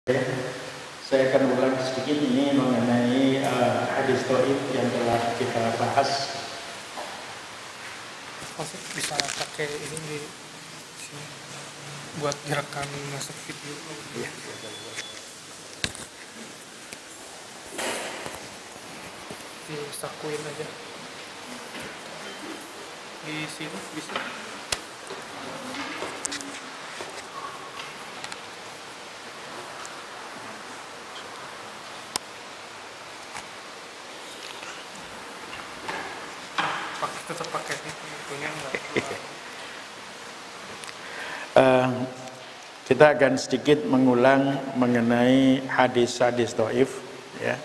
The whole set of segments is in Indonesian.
Saya akan ulang sedikit ini mengenai hadis dhaif yang telah kita bahas. Masih bisa pakai ini di sini buat direkam masuk video. Ya. Disakuin aja di sini bisa. Tetap pakai itunya enggak. Kita akan sedikit mengulang mengenai hadis-hadis dhaif, ya.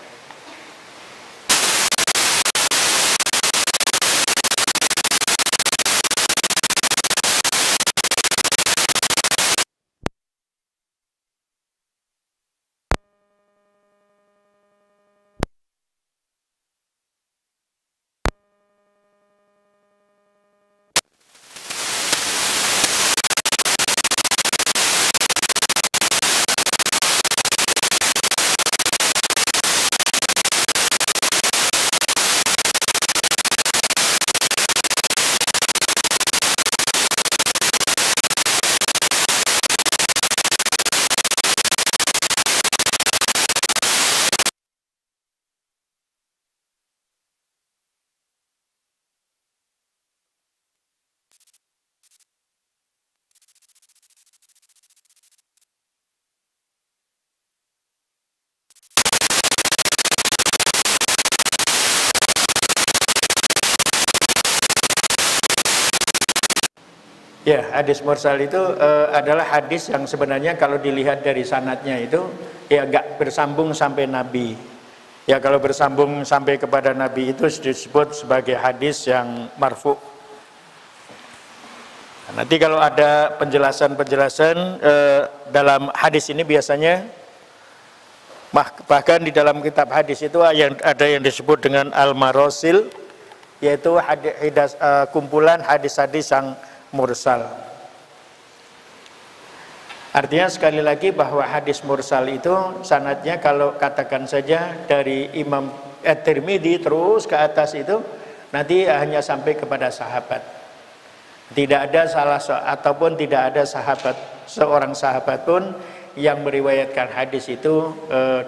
Ya, hadis mursal itu adalah hadis yang sebenarnya kalau dilihat dari sanadnya itu ya enggak bersambung sampai Nabi. Ya, kalau bersambung sampai kepada Nabi itu disebut sebagai hadis yang marfu. Nanti kalau ada penjelasan-penjelasan dalam hadis ini biasanya bahkan di dalam kitab hadis itu ada yang disebut dengan al-marasil, yaitu kumpulan hadis-hadis yang mursal. Artinya sekali lagi bahwa hadis mursal itu sanadnya kalau katakan saja dari Imam At-Tirmidzi terus ke atas itu nanti hanya sampai kepada sahabat. Tidak ada ataupun tidak ada seorang sahabat pun yang meriwayatkan hadis itu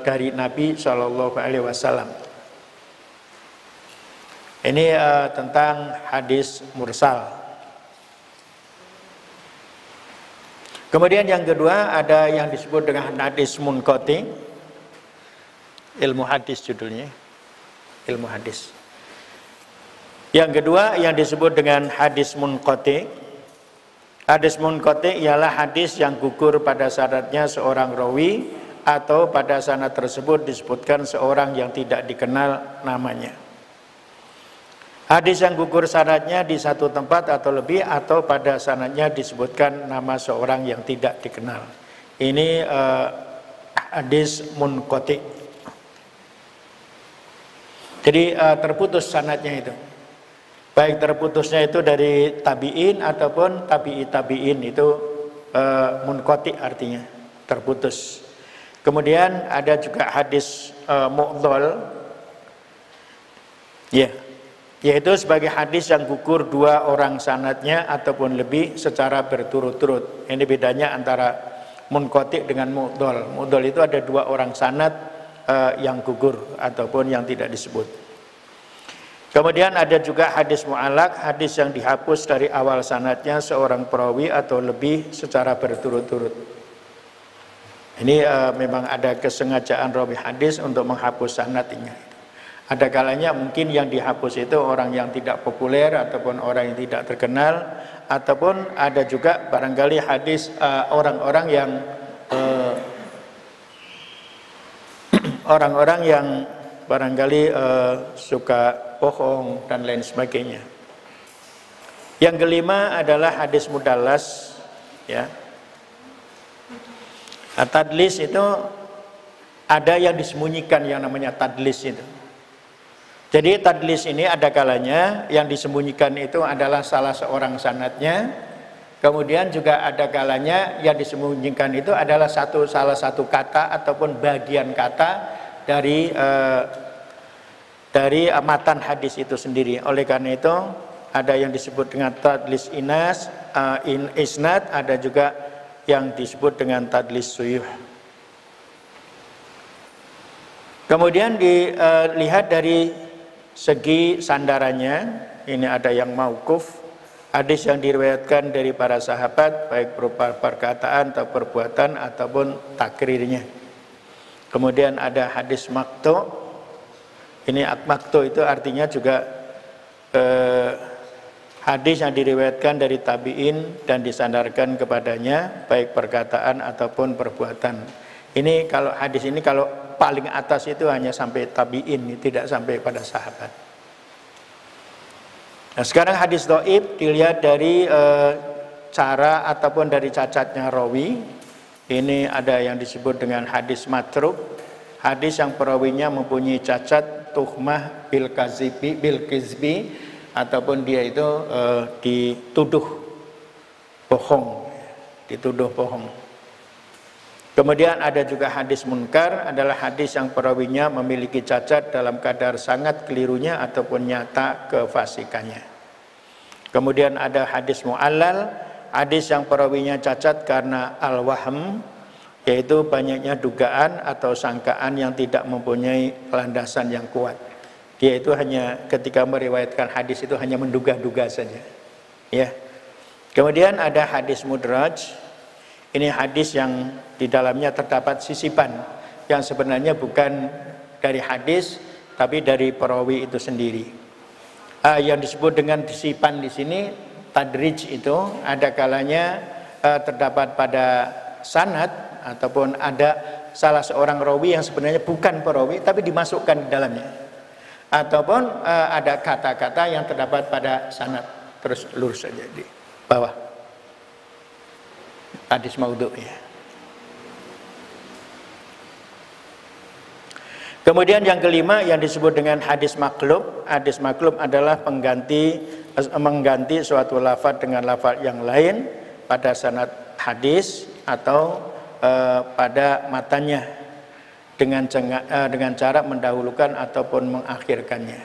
dari Nabi Shallallahu Alaihi Wasallam. Ini tentang hadis mursal. Kemudian yang kedua ada yang disebut dengan hadis munqati, ilmu hadis judulnya, ilmu hadis. Yang kedua yang disebut dengan hadis munqati. Hadis munqati ialah hadis yang gugur pada sanadnya seorang rawi atau pada sanad tersebut disebutkan seorang yang tidak dikenal namanya. Hadis yang gugur sanadnya di satu tempat atau lebih atau pada sanadnya disebutkan nama seorang yang tidak dikenal. Ini hadis munqati. Jadi terputus sanadnya itu. Baik terputusnya itu dari tabi'in ataupun tabi'in itu munqati artinya terputus. Kemudian ada juga hadis mu'dhal. Ya. Yaitu sebagai hadis yang gugur dua orang sanadnya ataupun lebih secara berturut-turut. Ini bedanya antara munqati dengan mu'dhal. Mu'dhal itu ada dua orang sanad yang gugur ataupun yang tidak disebut. Kemudian ada juga hadis mu'allaq, hadis yang dihapus dari awal sanadnya seorang perawi atau lebih secara berturut-turut. Ini memang ada kesengajaan rawi hadis untuk menghapus sanadnya. Ada kalanya mungkin yang dihapus itu orang yang tidak populer ataupun orang yang tidak terkenal, ataupun ada juga barangkali hadis orang-orang yang orang-orang yang barangkali suka bohong dan lain sebagainya. Yang kelima adalah hadis mudallas, ya. Tadlis itu ada yang disembunyikan yang namanya tadlis itu. Jadi tadlis ini ada kalanya yang disembunyikan itu adalah salah seorang sanadnya, Kemudian juga ada kalanya yang disembunyikan itu adalah salah satu kata ataupun bagian kata dari matan hadis itu sendiri. Oleh karena itu ada yang disebut dengan tadlis isnad, ada juga yang disebut dengan tadlis suyuh. Kemudian dilihat dari segi sandarannya, ini ada yang mauquf, hadis yang diriwayatkan dari para sahabat baik berupa perkataan atau perbuatan ataupun takrirnya. Kemudian ada hadis maqtu. Ini maqtu itu artinya juga hadis yang diriwayatkan dari tabi'in dan disandarkan kepadanya baik perkataan ataupun perbuatan. Ini kalau hadis ini kalau paling atas itu hanya sampai tabi'in, tidak sampai pada sahabat. Nah, sekarang hadis dhaif dilihat dari cara ataupun dari cacatnya rawi. Ini ada yang disebut dengan hadis matruk, hadis yang perawinya mempunyai cacat, tuhmah bil kizbi, ataupun dia itu dituduh bohong. Kemudian ada juga hadis munkar, adalah hadis yang perawinya memiliki cacat dalam kadar sangat kelirunya ataupun nyata kefasikannya. Kemudian ada hadis mu'allal, hadis yang perawinya cacat karena al-wahm, yaitu banyaknya dugaan atau sangkaan yang tidak mempunyai landasan yang kuat. Dia itu hanya ketika meriwayatkan hadis itu hanya menduga-duga saja. Ya. Kemudian ada hadis mudraj. Ini hadis yang di dalamnya terdapat sisipan yang sebenarnya bukan dari hadis tapi dari perawi itu sendiri. Yang disebut dengan sisipan di sini tadrij itu ada kalanya terdapat pada sanad ataupun ada salah seorang rawi yang sebenarnya bukan perawi tapi dimasukkan di dalamnya. Ataupun ada kata-kata yang terdapat pada sanad terus lurus saja di bawah. Hadis maudhu ya. Kemudian yang kelima yang disebut dengan hadis maklub. Hadis maklub adalah mengganti suatu lafaz dengan lafaz yang lain pada sanad hadis atau pada matanya dengan cara mendahulukan ataupun mengakhirkannya.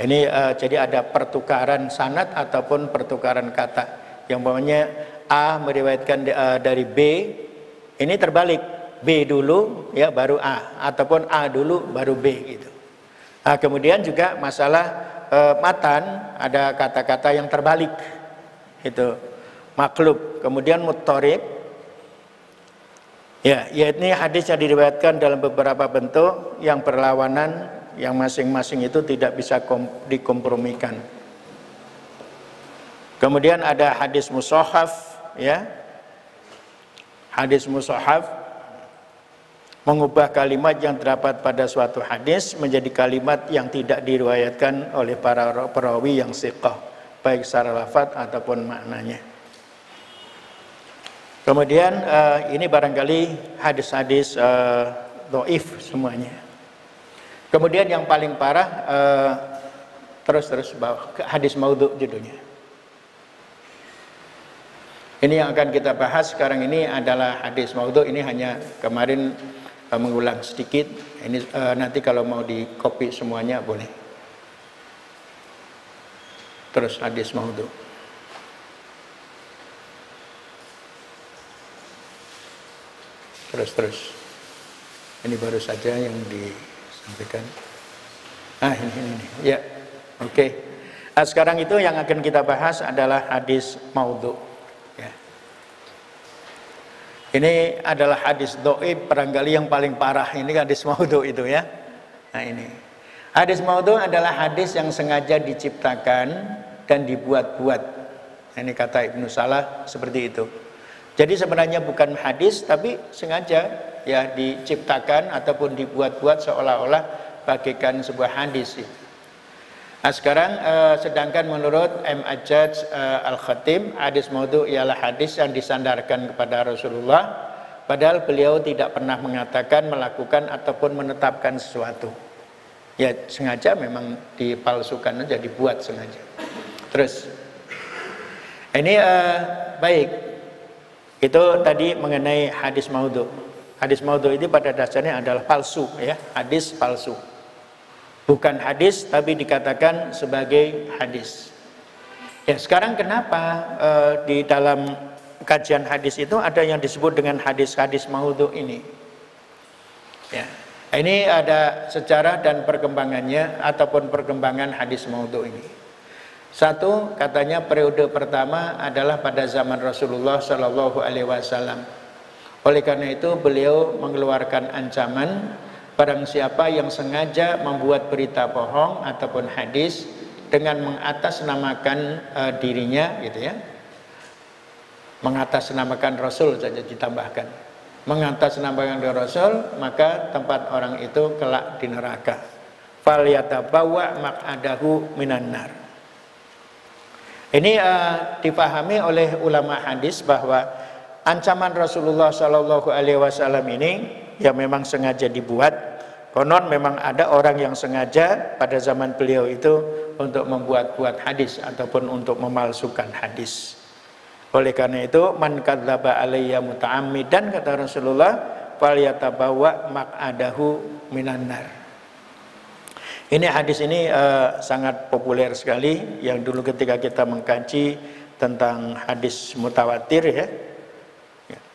Ini jadi ada pertukaran sanad ataupun pertukaran kata. Yang umpamanya A meriwayatkan dari B, ini terbalik, B dulu ya baru A, ataupun A dulu baru B gitu. Nah, kemudian juga masalah matan, ada kata-kata yang terbalik, itu maklub. Kemudian muttorib, ya ini hadis yang diriwayatkan dalam beberapa bentuk yang berlawanan, yang masing-masing itu tidak bisa dikompromikan. Kemudian ada hadis mushaf. Ya, hadis mushaf mengubah kalimat yang terdapat pada suatu hadis menjadi kalimat yang tidak diriwayatkan oleh para perawi yang thiqah, baik secara lafaz ataupun maknanya. Kemudian ini barangkali hadis-hadis dhaif semuanya. Kemudian yang paling parah terus bawah, hadis maudhu judulnya. Ini yang akan kita bahas sekarang ini adalah hadis maudhu. Ini hanya kemarin mengulang sedikit. Ini nanti kalau mau di copy semuanya boleh. Terus hadis maudhu. Terus. Ini baru saja yang disampaikan. Ini. Ya, oke. Nah, sekarang itu yang akan kita bahas adalah hadis maudhu. Ya. Ini adalah hadis dhaif barangkali yang paling parah. Ini hadis maudhu itu ya. Nah ini hadis maudhu adalah hadis yang sengaja diciptakan dan dibuat-buat. Ini kata Ibnu Salah seperti itu. Jadi sebenarnya bukan hadis tapi sengaja ya diciptakan ataupun dibuat-buat seolah-olah bagaikan sebuah hadis. Nah sekarang sedangkan menurut M. Ajaj Al-Khatib, hadis maudhu ialah hadis yang disandarkan kepada Rasulullah padahal beliau tidak pernah mengatakan, melakukan ataupun menetapkan sesuatu. Ya sengaja memang dipalsukan aja, dibuat sengaja. Terus Ini baik. Itu tadi mengenai hadis maudhu. Hadis maudhu itu pada dasarnya adalah palsu, ya, hadis palsu. Bukan hadis tapi dikatakan sebagai hadis. Ya, sekarang kenapa di dalam kajian hadis itu ada yang disebut dengan hadis-hadis maudhu ini? Ya. Ini ada sejarah dan perkembangannya ataupun perkembangan hadis maudhu ini. Satu, katanya periode pertama adalah pada zaman Rasulullah Shallallahu Alaihi Wasallam. Oleh karena itu beliau mengeluarkan ancaman barang siapa yang sengaja membuat berita bohong ataupun hadis dengan mengatasnamakan dirinya, gitu ya, mengatasnamakan Rasul saja ditambahkan, mengatasnamakan Rasul, maka tempat orang itu kelak di neraka. Falyatabawa maq'adahu minan nar. Ini dipahami oleh ulama hadis bahwa ancaman Rasulullah Shallallahu Alaihi Wasallam ini ya memang sengaja dibuat. Konon memang ada orang yang sengaja pada zaman beliau itu untuk membuat-buat hadis ataupun untuk memalsukan hadis. Oleh karena itu, man kadzdzaba alayya muta'ammidan, kata Rasulullah, falyatabawa maq'adahu minan nar. Ini hadis ini sangat populer sekali, yang dulu ketika kita mengkaji tentang hadis mutawatir, ya.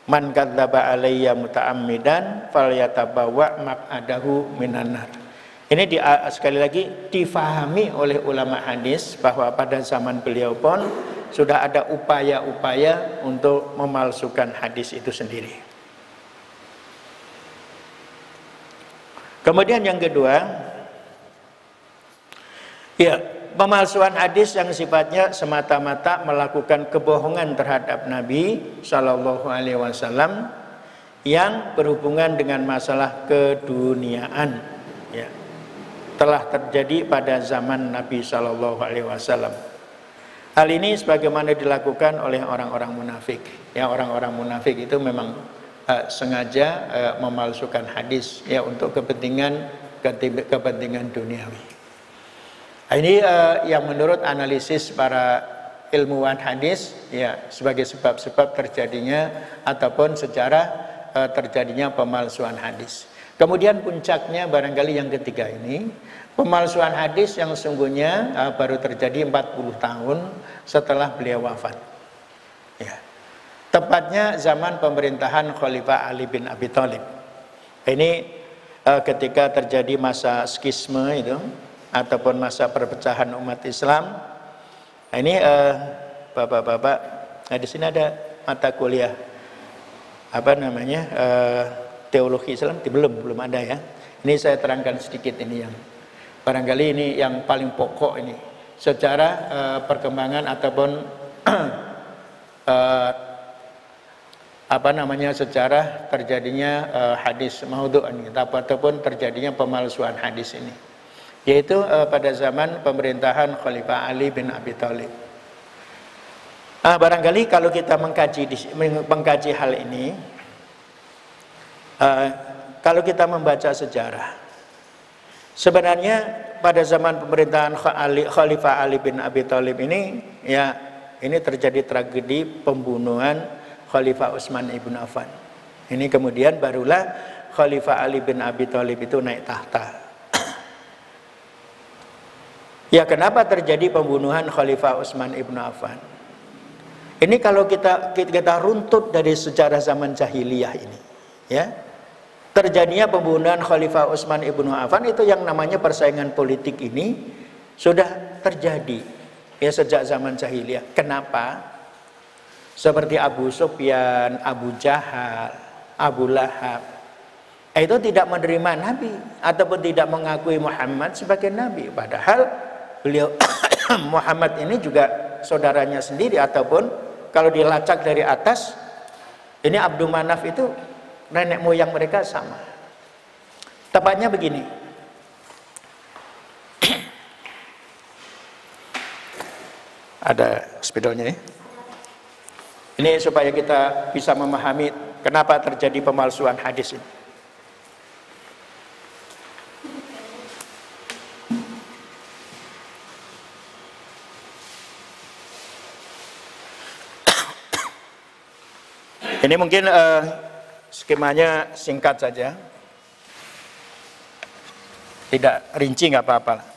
Man kadzdzaba alayya muta'ammidan falyatabawa maq'adahu minan nar. Ini sekali lagi difahami oleh ulama hadis bahwa pada zaman beliau pun sudah ada upaya-upaya untuk memalsukan hadis itu sendiri. Kemudian yang kedua, ya, pemalsuan hadis yang sifatnya semata-mata melakukan kebohongan terhadap Nabi Shallallahu Alaihi Wasallam yang berhubungan dengan masalah keduniaan, ya, telah terjadi pada zaman Nabi Shallallahu Alaihi Wasallam. Hal ini sebagaimana dilakukan oleh orang-orang munafik. Ya, orang-orang munafik itu memang sengaja memalsukan hadis, ya, untuk kepentingan duniawi. Ini yang menurut analisis para ilmuwan hadis, ya, sebagai sebab-sebab terjadinya ataupun sejarah terjadinya pemalsuan hadis. Kemudian puncaknya barangkali yang ketiga ini, pemalsuan hadis yang sungguhnya baru terjadi 40 tahun setelah beliau wafat. Ya. Tepatnya zaman pemerintahan Khalifah Ali bin Abi Thalib. Ini ketika terjadi masa skisme itu ataupun masa perpecahan umat Islam. Ini bapak-bapak, nah di sini ada mata kuliah apa namanya teologi Islam, belum ada ya. Ini saya terangkan sedikit ini yang barangkali ini yang paling pokok ini sejarah perkembangan ataupun apa namanya sejarah terjadinya hadis maudhu ini ataupun terjadinya pemalsuan hadis ini, yaitu pada zaman pemerintahan Khalifah Ali bin Abi Thalib. Barangkali kalau kita mengkaji hal ini, kalau kita membaca sejarah, sebenarnya pada zaman pemerintahan Khalifah Ali bin Abi Thalib ini, ya, ini terjadi tragedi pembunuhan Khalifah Utsman ibn Affan. Ini kemudian barulah Khalifah Ali bin Abi Thalib itu naik tahta. Ya, kenapa terjadi pembunuhan Khalifah Utsman ibn Affan? Ini kalau kita runtut dari sejarah zaman jahiliyah ini, ya, terjadinya pembunuhan Khalifah Utsman ibn Affan itu yang namanya persaingan politik ini sudah terjadi, ya, sejak zaman jahiliyah. Kenapa? Seperti Abu Sufyan, Abu Jahal, Abu Lahab, itu tidak menerima Nabi ataupun tidak mengakui Muhammad sebagai Nabi. Padahal beliau Muhammad ini juga saudaranya sendiri, ataupun kalau dilacak dari atas, ini Abdul Manaf itu nenek moyang mereka sama. Tepatnya begini. Ada spidolnya ya. Ini supaya kita bisa memahami kenapa terjadi pemalsuan hadis ini. Ini mungkin skemanya singkat saja, tidak rinci, nggak apa-apa.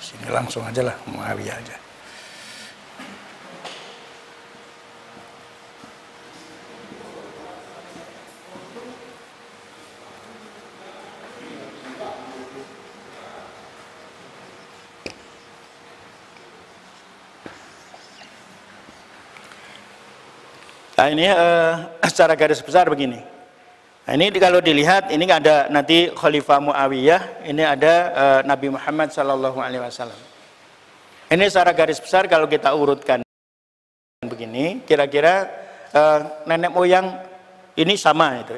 Sini langsung aja lah, Muawiyah aja. Nah ini secara garis besar begini. Nah, ini kalau dilihat, ini ada nanti Khalifah Muawiyah, ini ada Nabi Muhammad SAW. Ini secara garis besar kalau kita urutkan begini, kira-kira nenek moyang ini sama itu.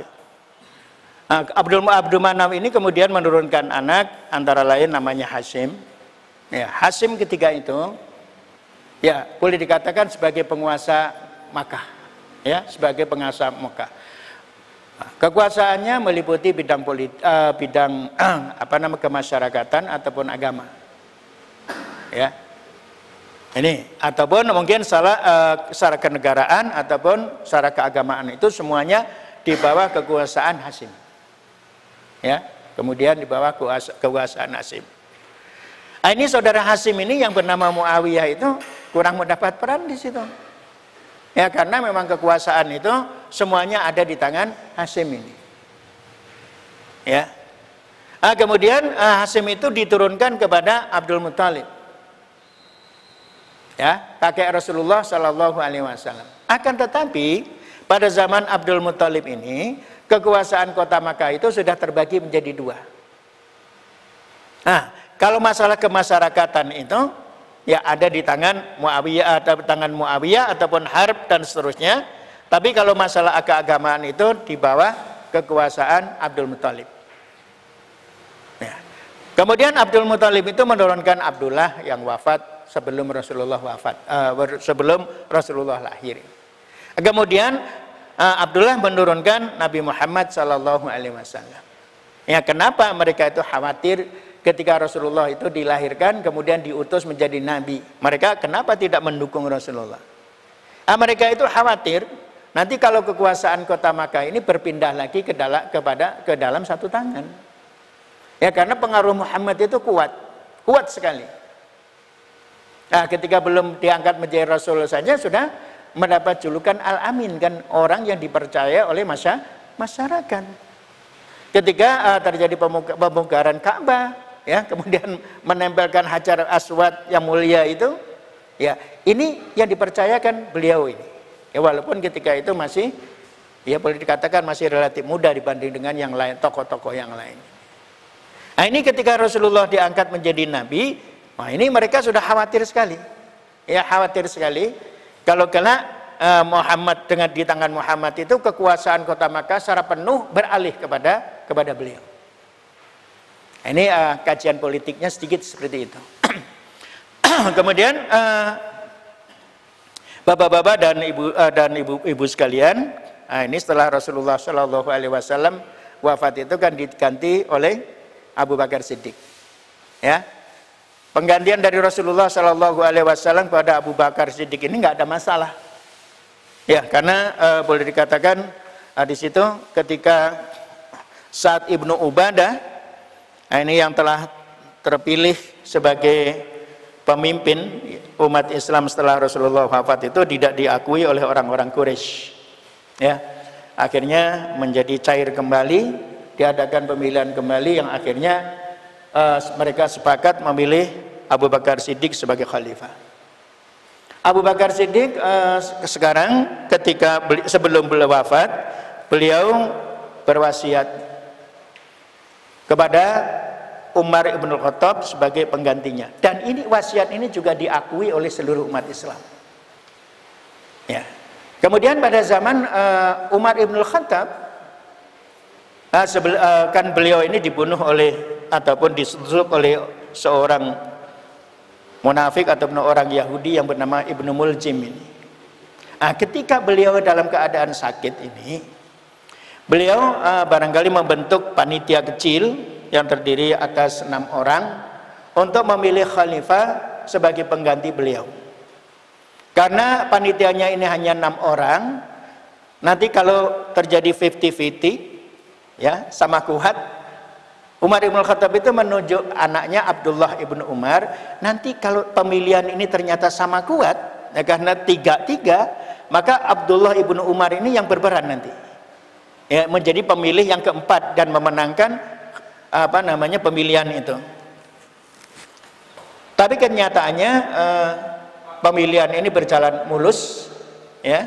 Abdul Manaf ini kemudian menurunkan anak, antara lain namanya Hashim. Ya, Hashim ketiga itu, ya boleh dikatakan sebagai penguasa Makkah, ya sebagai penguasa Makkah. Kekuasaannya meliputi bidang kemasyarakatan ataupun agama, ya ini ataupun mungkin secara kenegaraan ataupun secara keagamaan, itu semuanya di bawah kekuasaan Hashim, ya kemudian di bawah kekuasaan Hashim. Nah, ini saudara Hashim ini yang bernama Muawiyah itu kurang mendapat peran di situ. Ya karena memang kekuasaan itu semuanya ada di tangan Hashim ini. Ya. Kemudian Hashim itu diturunkan kepada Abdul Muthalib. Ya, kakek Rasulullah Shallallahu Alaihi Wasallam. Akan tetapi pada zaman Abdul Muthalib ini kekuasaan kota Makkah itu sudah terbagi menjadi dua. Nah, kalau masalah kemasyarakatan itu ya ada di tangan Muawiyah atau tangan Muawiyah ataupun Harb dan seterusnya. Tapi kalau masalah keagamaan itu di bawah kekuasaan Abdul Muthalib. Ya. Kemudian Abdul Muthalib itu menurunkan Abdullah yang wafat sebelum Rasulullah sebelum Rasulullah lahir. Kemudian Abdullah menurunkan Nabi Muhammad Sallallahu Alaihi Wasallam. Ya kenapa mereka itu khawatir? Ketika Rasulullah itu dilahirkan kemudian diutus menjadi nabi, mereka kenapa tidak mendukung Rasulullah? Mereka itu khawatir nanti kalau kekuasaan kota Makkah ini berpindah lagi ke dalam satu tangan. Ya karena pengaruh Muhammad itu kuat sekali. Nah, ketika belum diangkat menjadi Rasul saja sudah mendapat julukan Al-Amin, kan orang yang dipercaya oleh masyarakat. Ketika terjadi pembongkaran Ka'bah, ya kemudian menempelkan Hajar Aswad yang mulia itu, ya ini yang dipercayakan beliau ini. Ya walaupun ketika itu masih, ya boleh dikatakan masih relatif muda dibanding dengan yang lain, tokoh-tokoh yang lain. Nah ini ketika Rasulullah diangkat menjadi nabi, nah ini mereka sudah khawatir sekali, ya khawatir sekali kalau kena Muhammad dengan di tangan Muhammad itu kekuasaan kota Makkah secara penuh beralih kepada beliau. Ini kajian politiknya sedikit seperti itu. Kemudian bapak-bapak dan ibu-ibu sekalian, ini setelah Rasulullah Shallallahu Alaihi Wasallam wafat itu kan diganti oleh Abu Bakar Siddiq. Ya, penggantian dari Rasulullah Shallallahu Alaihi Wasallam kepada Abu Bakar Siddiq ini nggak ada masalah. Ya, karena boleh dikatakan di situ ketika Sa'ad ibnu Ubadah, ini yang telah terpilih sebagai pemimpin umat Islam setelah Rasulullah wafat itu tidak diakui oleh orang-orang Quraisy. Ya, akhirnya menjadi cair kembali, diadakan pemilihan kembali yang akhirnya mereka sepakat memilih Abu Bakar Siddiq sebagai khalifah. Abu Bakar Siddiq sekarang sebelum beliau wafat, beliau berwasiat kepada Umar ibn Khattab sebagai penggantinya, dan ini wasiat ini juga diakui oleh seluruh umat Islam. Ya. Kemudian pada zaman Umar ibn Khattab, kan beliau ini dibunuh oleh ataupun disusuk oleh seorang munafik ataupun orang Yahudi yang bernama Ibnu Muljim ini. Ketika beliau dalam keadaan sakit ini, beliau barangkali membentuk panitia kecil yang terdiri atas 6 orang untuk memilih khalifah sebagai pengganti beliau. Karena panitianya ini hanya 6 orang, nanti kalau terjadi 50-50, ya, sama kuat, Umar ibn Khattab itu menunjuk anaknya Abdullah ibn Umar, nanti kalau pemilihan ini ternyata sama kuat, ya, karena 3-3, maka Abdullah ibn Umar ini yang berperan nanti, ya, menjadi pemilih yang keempat dan memenangkan pemilihan itu. Tapi kenyataannya pemilihan ini berjalan mulus, ya,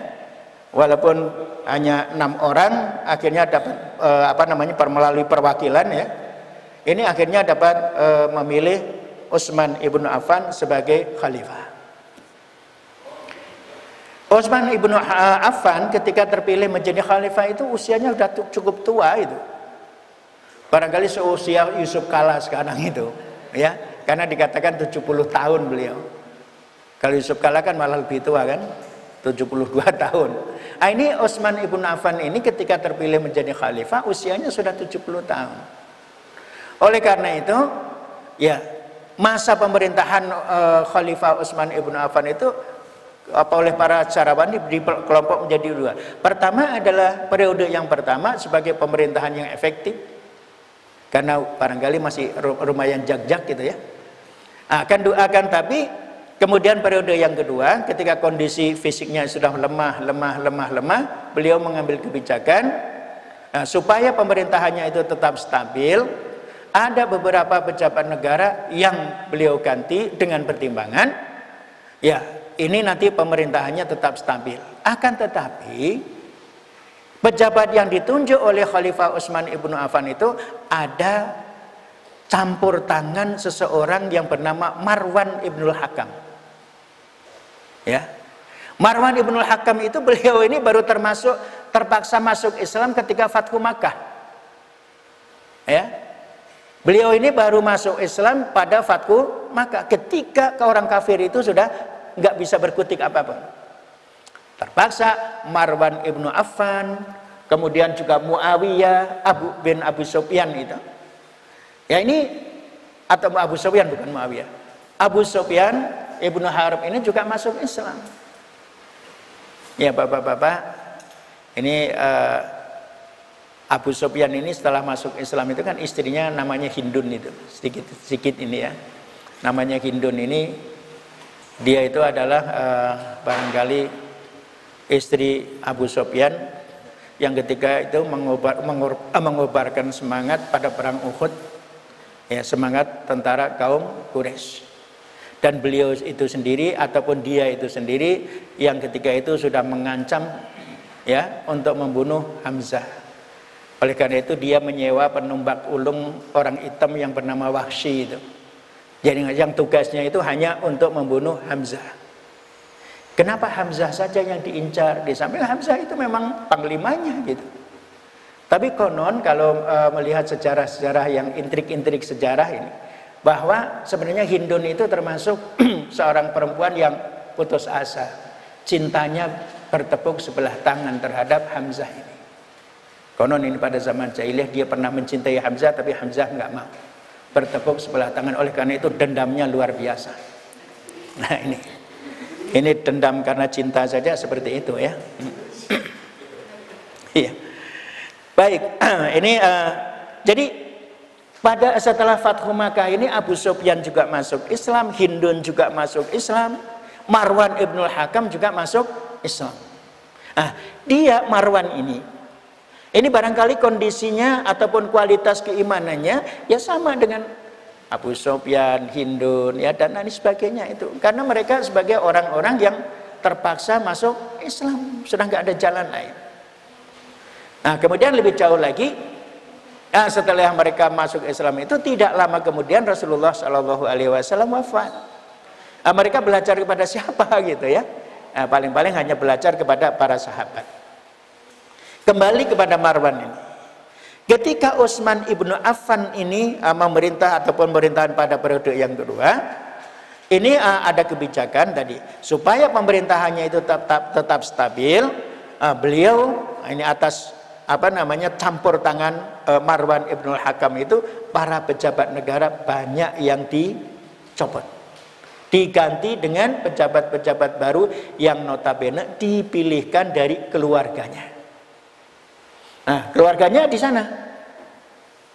walaupun hanya 6 orang akhirnya dapat melalui perwakilan, ya, ini akhirnya dapat memilih Utsman ibnu Affan sebagai khalifah. Utsman ibnu Affan ketika terpilih menjadi khalifah itu usianya sudah cukup tua itu. Barangkali seusia Yusuf Kala sekarang itu, ya, karena dikatakan 70 tahun beliau. Kalau Yusuf Kala kan malah lebih tua kan, 72 tahun. Ini Utsman ibn Affan ini ketika terpilih menjadi khalifah usianya sudah 70 tahun. Oleh karena itu, ya, masa pemerintahan Khalifah Utsman ibn Affan itu oleh para sejarawan di kelompok menjadi 2. Pertama adalah periode yang pertama sebagai pemerintahan yang efektif, karena barangkali masih lumayan jag-jag gitu, ya. Akan tapi kemudian periode yang kedua ketika kondisi fisiknya sudah lemah, beliau mengambil kebijakan supaya pemerintahannya itu tetap stabil. Ada beberapa pejabat negara yang beliau ganti dengan pertimbangan, ya, ini nanti pemerintahannya tetap stabil. Akan tetapi pejabat yang ditunjuk oleh Khalifah Utsman ibnu Affan itu ada campur tangan seseorang yang bernama Marwan ibnul Hakam. Ya, Marwan ibnul Hakam itu beliau ini baru terpaksa masuk Islam ketika Fathu Makkah. Ya, beliau ini baru masuk Islam pada Fathu Makkah ketika orang kafir itu sudah nggak bisa berkutik apapun. Terpaksa Marwan ibnu Affan, kemudian juga Muawiyah bin Abu Sufyan itu, ya, ini atau Abu Sufyan bukan Muawiyah, Abu Sufyan ibnu Harb ini juga masuk Islam. Ya, bapak-bapak, ini Abu Sufyan ini setelah masuk Islam itu kan istrinya namanya Hindun itu, sedikit ini, ya, namanya Hindun ini, dia itu adalah barangkali istri Abu Sufyan yang ketika itu mengobarkan semangat pada perang Uhud, ya, semangat tentara kaum Quraisy. Dan beliau itu sendiri ataupun dia itu sendiri yang ketika itu sudah mengancam, ya, untuk membunuh Hamzah. Oleh karena itu dia menyewa penumbak ulung orang hitam yang bernama Wahsy itu. Jadi yang tugasnya itu hanya untuk membunuh Hamzah. Kenapa Hamzah saja yang diincar? Di samping Hamzah itu memang panglimanya gitu. Tapi konon kalau melihat sejarah-sejarah yang intrik-intrik sejarah ini, bahwa sebenarnya Hindun itu termasuk seorang perempuan yang putus asa. Cintanya bertepuk sebelah tangan terhadap Hamzah ini. Konon ini pada zaman jahiliyah dia pernah mencintai Hamzah, tapi Hamzah nggak mau. Bertepuk sebelah tangan, oleh karena itu dendamnya luar biasa. Nah ini dendam karena cinta saja seperti itu ya. Iya. Baik, ini jadi setelah Fathu Makkah ini Abu Sufyan juga masuk Islam, Hindun juga masuk Islam, Marwan Ibnul Hakam juga masuk Islam. Dia Marwan ini barangkali kondisinya ataupun kualitas keimanannya ya sama dengan Abu Sufyan, Hindun ya dan lain sebagainya itu. Karena mereka sebagai orang-orang yang terpaksa masuk Islam, sudah nggak ada jalan lain. Kemudian lebih jauh lagi, setelah mereka masuk Islam itu tidak lama kemudian Rasulullah Shallallahu Alaihi Wasallam wafat. Mereka belajar kepada siapa gitu ya? Paling-paling hanya belajar kepada para sahabat. Kembali kepada Marwan ini. Ketika Utsman ibnu Affan ini memerintah ataupun pemerintahan pada periode yang kedua, ini ada kebijakan tadi supaya pemerintahannya itu tetap stabil. Beliau ini atas campur tangan Marwan Ibnul Hakam itu, para pejabat negara banyak yang dicopot, diganti dengan pejabat-pejabat baru yang notabene dipilihkan dari keluarganya. Keluarganya di sana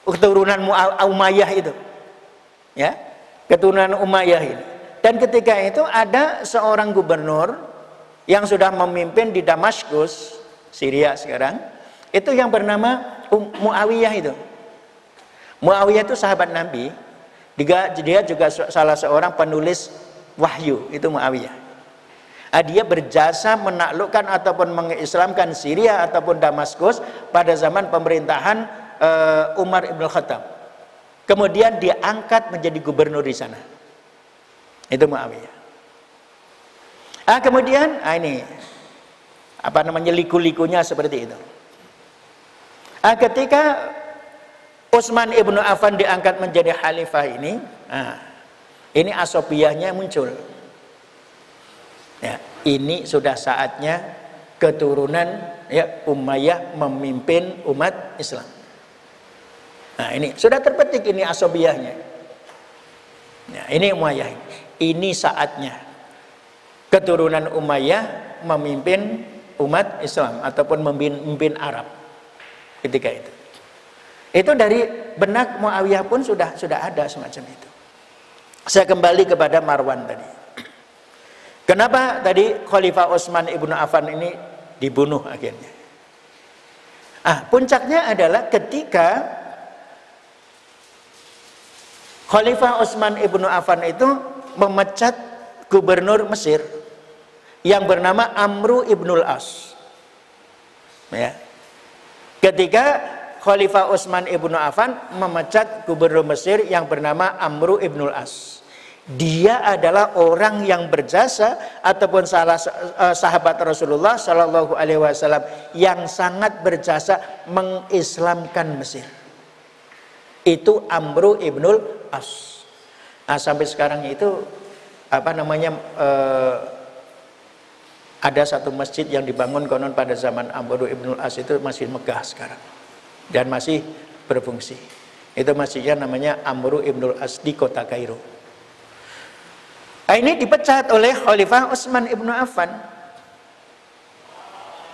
keturunan Umayyah itu ya, keturunan Umayyah ini. Dan ketika itu ada seorang gubernur yang sudah memimpin di Damaskus, Syria sekarang, itu yang bernama Muawiyah itu. Muawiyah itu sahabat Nabi, dia juga salah seorang penulis wahyu, itu Muawiyah. Dia berjasa menaklukkan ataupun mengislamkan Syria ataupun Damaskus pada zaman pemerintahan Umar ibn Khattab. Kemudian dia angkat menjadi gubernur di sana. Itu Muawiyah. Kemudian ini liku-likunya seperti itu. Ketika Utsman ibnu Affan diangkat menjadi khalifah ini asobiyahnya muncul. Ya, ini sudah saatnya keturunan ya Umayyah memimpin umat Islam. Ini sudah terpetik ini asobiyahnya. Ya, ini Umayyah. Ini saatnya keturunan Umayyah memimpin umat Islam ataupun memimpin Arab ketika itu. Itu dari benak Muawiyah pun sudah ada semacam itu. Saya kembali kepada Marwan tadi. Kenapa tadi Khalifah Utsman ibnu Affan ini dibunuh akhirnya? Puncaknya adalah ketika Khalifah Utsman ibnu Affan itu memecat gubernur Mesir yang bernama Amru ibnul As. Ya. Ketika Khalifah Utsman ibnu Affan memecat gubernur Mesir yang bernama Amru ibnul As. Dia adalah orang yang berjasa ataupun sahabat Rasulullah Shallallahu Alaihi Wasallam yang sangat berjasa mengislamkan Mesir. Itu Amru ibnul As. Sampai sekarang itu ada satu masjid yang dibangun konon pada zaman Amru ibnul As itu masih megah sekarang dan masih berfungsi. Itu masjidnya namanya Amru ibnul As di kota Kairo. Ini dipecat oleh Khalifah Utsman ibnu Affan.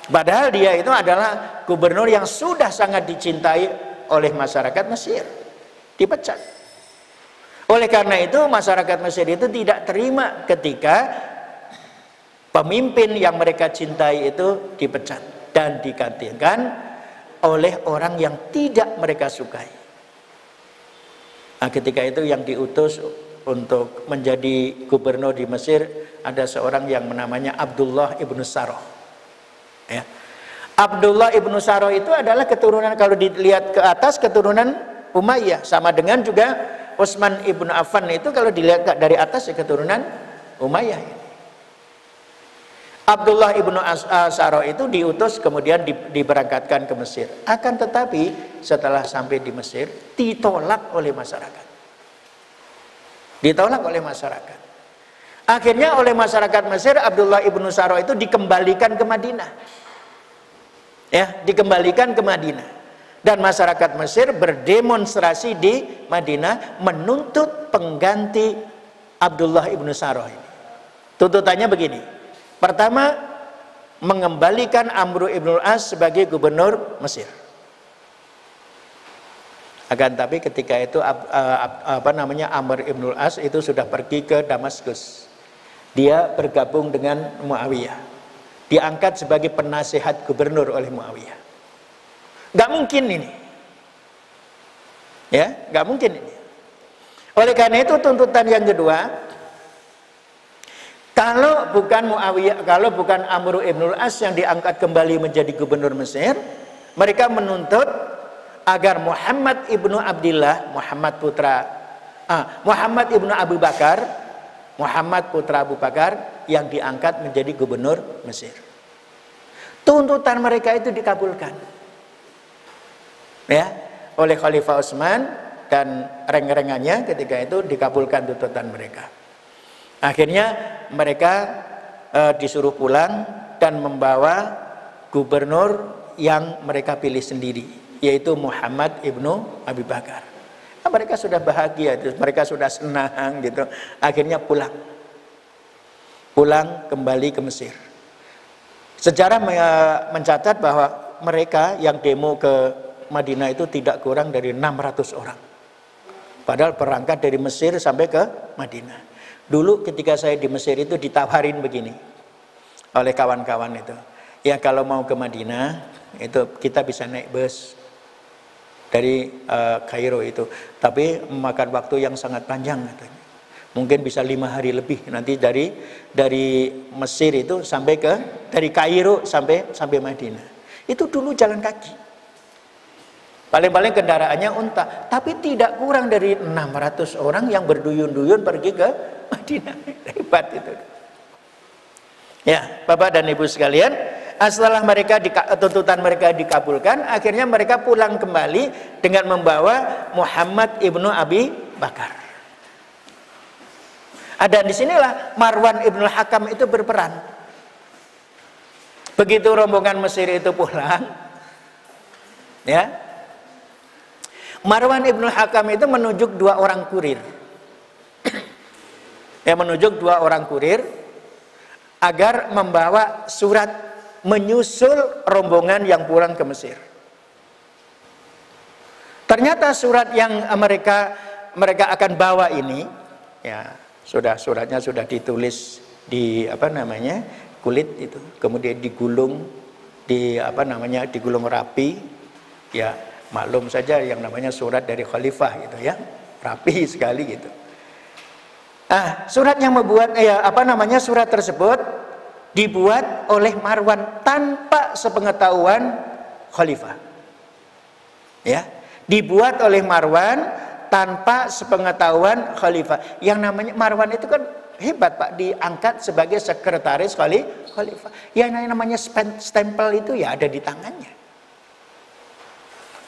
Padahal dia itu adalah gubernur yang sudah sangat dicintai oleh masyarakat Mesir. Dipecat. Oleh karena itu masyarakat Mesir itu tidak terima ketika pemimpin yang mereka cintai itu dipecat dan digantikan oleh orang yang tidak mereka sukai. Ketika itu yang diutus untuk menjadi gubernur di Mesir ada seorang yang namanya Abdullah ibnu Saroh. Ya. Abdullah ibnu Saroh itu adalah keturunan, kalau dilihat ke atas, keturunan Umayyah, sama dengan juga Utsman ibnu Affan itu kalau dilihat dari atas ya keturunan Umayyah. Abdullah ibnu Saroh itu diutus kemudian diberangkatkan ke Mesir. Akan tetapi setelah sampai di Mesir ditolak oleh masyarakat. Ditolak oleh masyarakat. Akhirnya oleh masyarakat Mesir, Abdullah ibnu Saro itu dikembalikan ke Madinah. Ya, dikembalikan ke Madinah. Dan masyarakat Mesir berdemonstrasi di Madinah menuntut pengganti Abdullah ibnu Saro ini. Tuntutannya begini. Pertama, mengembalikan Amr ibn al-As sebagai gubernur Mesir. Akan tapi ketika itu Amr ibn al-As itu sudah pergi ke Damaskus. Dia bergabung dengan Muawiyah. Diangkat sebagai penasihat gubernur oleh Muawiyah. Gak mungkin ini. Ya, gak mungkin ini. Oleh karena itu tuntutan yang kedua, kalau bukan Muawiyah, kalau bukan Amr ibn al-As yang diangkat kembali menjadi gubernur Mesir, mereka menuntut agar Muhammad ibnu Abdillah, Muhammad ibnu Abu Bakar, Muhammad putra Abu Bakar yang diangkat menjadi gubernur Mesir. Tuntutan mereka itu dikabulkan, ya, oleh Khalifah Utsman dan reng-rengannya. Ketika itu dikabulkan tuntutan mereka. Akhirnya mereka disuruh pulang dan membawa gubernur yang mereka pilih sendiri, yaitu Muhammad ibnu Abi Bakar. Mereka sudah bahagia, mereka sudah senang gitu. Akhirnya pulang kembali ke Mesir. Sejarah mencatat bahwa mereka yang demo ke Madinah itu tidak kurang dari 600 orang. Padahal berangkat dari Mesir sampai ke Madinah. Dulu ketika saya di Mesir itu ditawarin begini oleh kawan-kawan itu. Ya kalau mau ke Madinah itu kita bisa naik bus dari Kairo itu, tapi memakan waktu yang sangat panjang katanya. Mungkin bisa 5 hari lebih nanti dari Mesir itu sampai dari Kairo sampai Madinah. Itu dulu jalan kaki. Paling-paling kendaraannya unta, tapi tidak kurang dari 600 orang yang berduyun-duyun pergi ke Madinah. Hebat itu. Ya, Bapak dan Ibu sekalian, setelah tuntutan mereka dikabulkan, akhirnya mereka pulang kembali dengan membawa Muhammad ibnu Abi Bakar. Dan disinilah Marwan ibnu Hakam itu berperan. Begitu rombongan Mesir itu pulang, ya, Marwan ibnu Hakam itu menunjuk 2 orang kurir. Menunjuk 2 orang kurir agar membawa surat menyusul rombongan yang pulang ke Mesir. Ternyata surat yang mereka akan bawa ini, ya suratnya sudah ditulis di kulit itu, kemudian digulung digulung rapi, ya maklum saja yang namanya surat dari khalifah gitu ya, rapi sekali gitu. Surat yang membuat surat tersebut dibuat oleh Marwan tanpa sepengetahuan khalifah. Ya, dibuat oleh Marwan tanpa sepengetahuan khalifah. Yang namanya Marwan itu kan hebat Pak, diangkat sebagai sekretaris khalifah. Yang namanya stempel itu ya ada di tangannya.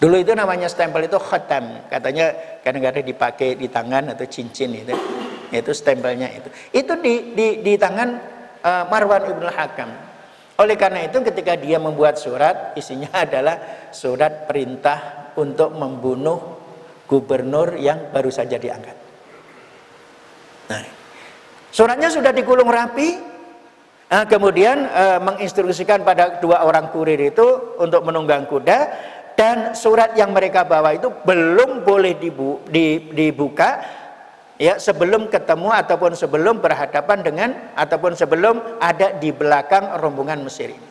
Dulu itu namanya stempel itu khatam, katanya kadang-kadang dipakai di tangan atau cincin itu stempelnya itu. Itu di tangan Marwan ibn Hakam. Oleh karena itu ketika dia membuat surat, isinya adalah surat perintah untuk membunuh gubernur yang baru saja diangkat. Nah, suratnya sudah digulung rapi, kemudian menginstruksikan pada 2 orang kurir itu untuk menunggang kuda, dan surat yang mereka bawa itu belum boleh dibuka ya sebelum ketemu ataupun sebelum berhadapan dengan ataupun sebelum ada di belakang rombongan Mesir ini.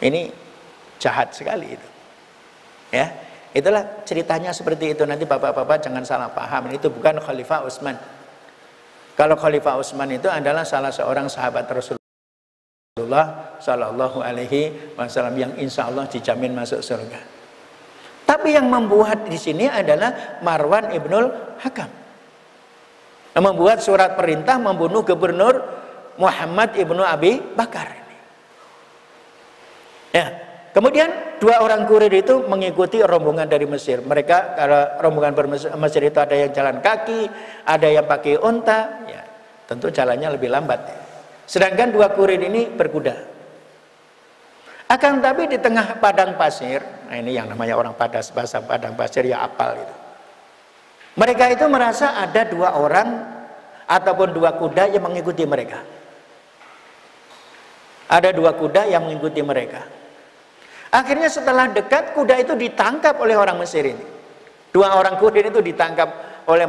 Ini jahat sekali itu. Ya, itulah ceritanya seperti itu. Nanti bapak-bapak jangan salah paham, itu bukan Khalifah Utsman. Kalau Khalifah Utsman itu adalah salah seorang sahabat Rasulullah Shallallahu Alaihi Wasallam yang insya Allah dijamin masuk surga. Tapi yang membuat di sini adalah Marwan ibnul Hakam, membuat surat perintah membunuh gubernur Muhammad ibnu Abi Bakar. Ya, Kemudian dua orang kurir itu mengikuti rombongan dari Mesir. Mereka, kalau rombongan Mesir itu ada yang jalan kaki, ada yang pakai unta, ya, tentu jalannya lebih lambat. Sedangkan dua kurir ini berkuda. Akan tapi di tengah padang pasir, nah ini yang namanya orang bahasa padang pasir ya apal itu. Mereka itu merasa ada dua orang ataupun dua kuda yang mengikuti mereka. Ada dua kuda yang mengikuti mereka. Akhirnya setelah dekat, kuda itu ditangkap oleh orang Mesir ini. Dua orang kuda itu ditangkap oleh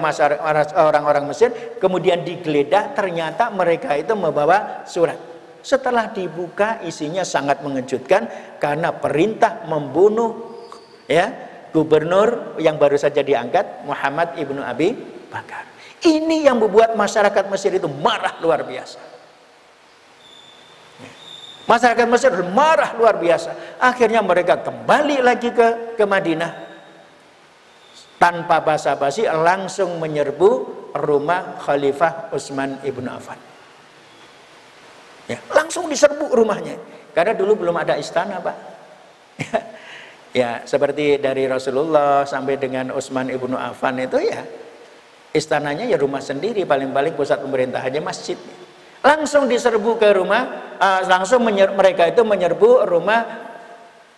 orang-orang Mesir, kemudian digeledah, ternyata mereka itu membawa surat. Setelah dibuka, isinya sangat mengejutkan karena perintah membunuh ya gubernur yang baru saja diangkat, Muhammad ibnu Abi Bakar. Ini yang membuat masyarakat Mesir itu marah luar biasa. Masyarakat Mesir marah luar biasa. Akhirnya mereka kembali lagi ke Madinah. Tanpa basa-basi langsung menyerbu rumah Khalifah Utsman ibnu Affan. Ya, langsung diserbu rumahnya. Karena dulu belum ada istana, Pak. Ya, seperti dari Rasulullah sampai dengan Utsman ibnu Affan itu ya, istananya ya rumah sendiri, paling-paling pusat pemerintahannya masjid. Langsung diserbu ke rumah, mereka itu menyerbu rumah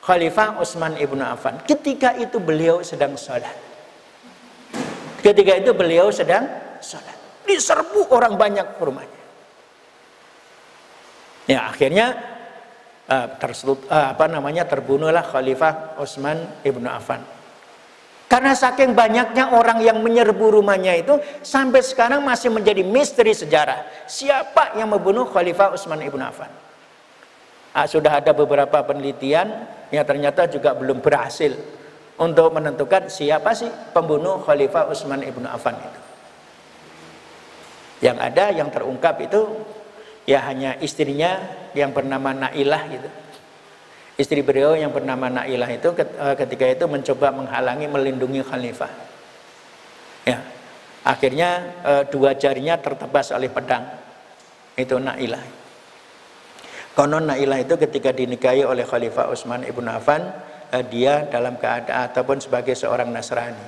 Khalifah Utsman ibnu Affan. Ketika itu beliau sedang sholat. Diserbu orang banyak rumahnya. Ya, akhirnya terbunuhlah Khalifah Utsman ibnu Affan. Karena saking banyaknya orang yang menyerbu rumahnya itu, sampai sekarang masih menjadi misteri sejarah. Siapa yang membunuh Khalifah Utsman ibnu Affan? Sudah ada beberapa penelitian yang ternyata juga belum berhasil untuk menentukan siapa sih pembunuh Khalifah Utsman ibnu Affan itu. Yang ada, yang terungkap itu ya hanya istrinya yang bernama Nailah gitu. Istri beliau yang bernama Nailah itu ketika itu mencoba menghalangi, melindungi khalifah. Ya, akhirnya dua jarinya tertebas oleh pedang. Itu Nailah. Konon Nailah itu ketika dinikahi oleh Khalifah Utsman ibnu Affan, dia dalam keadaan ataupun sebagai seorang Nasrani.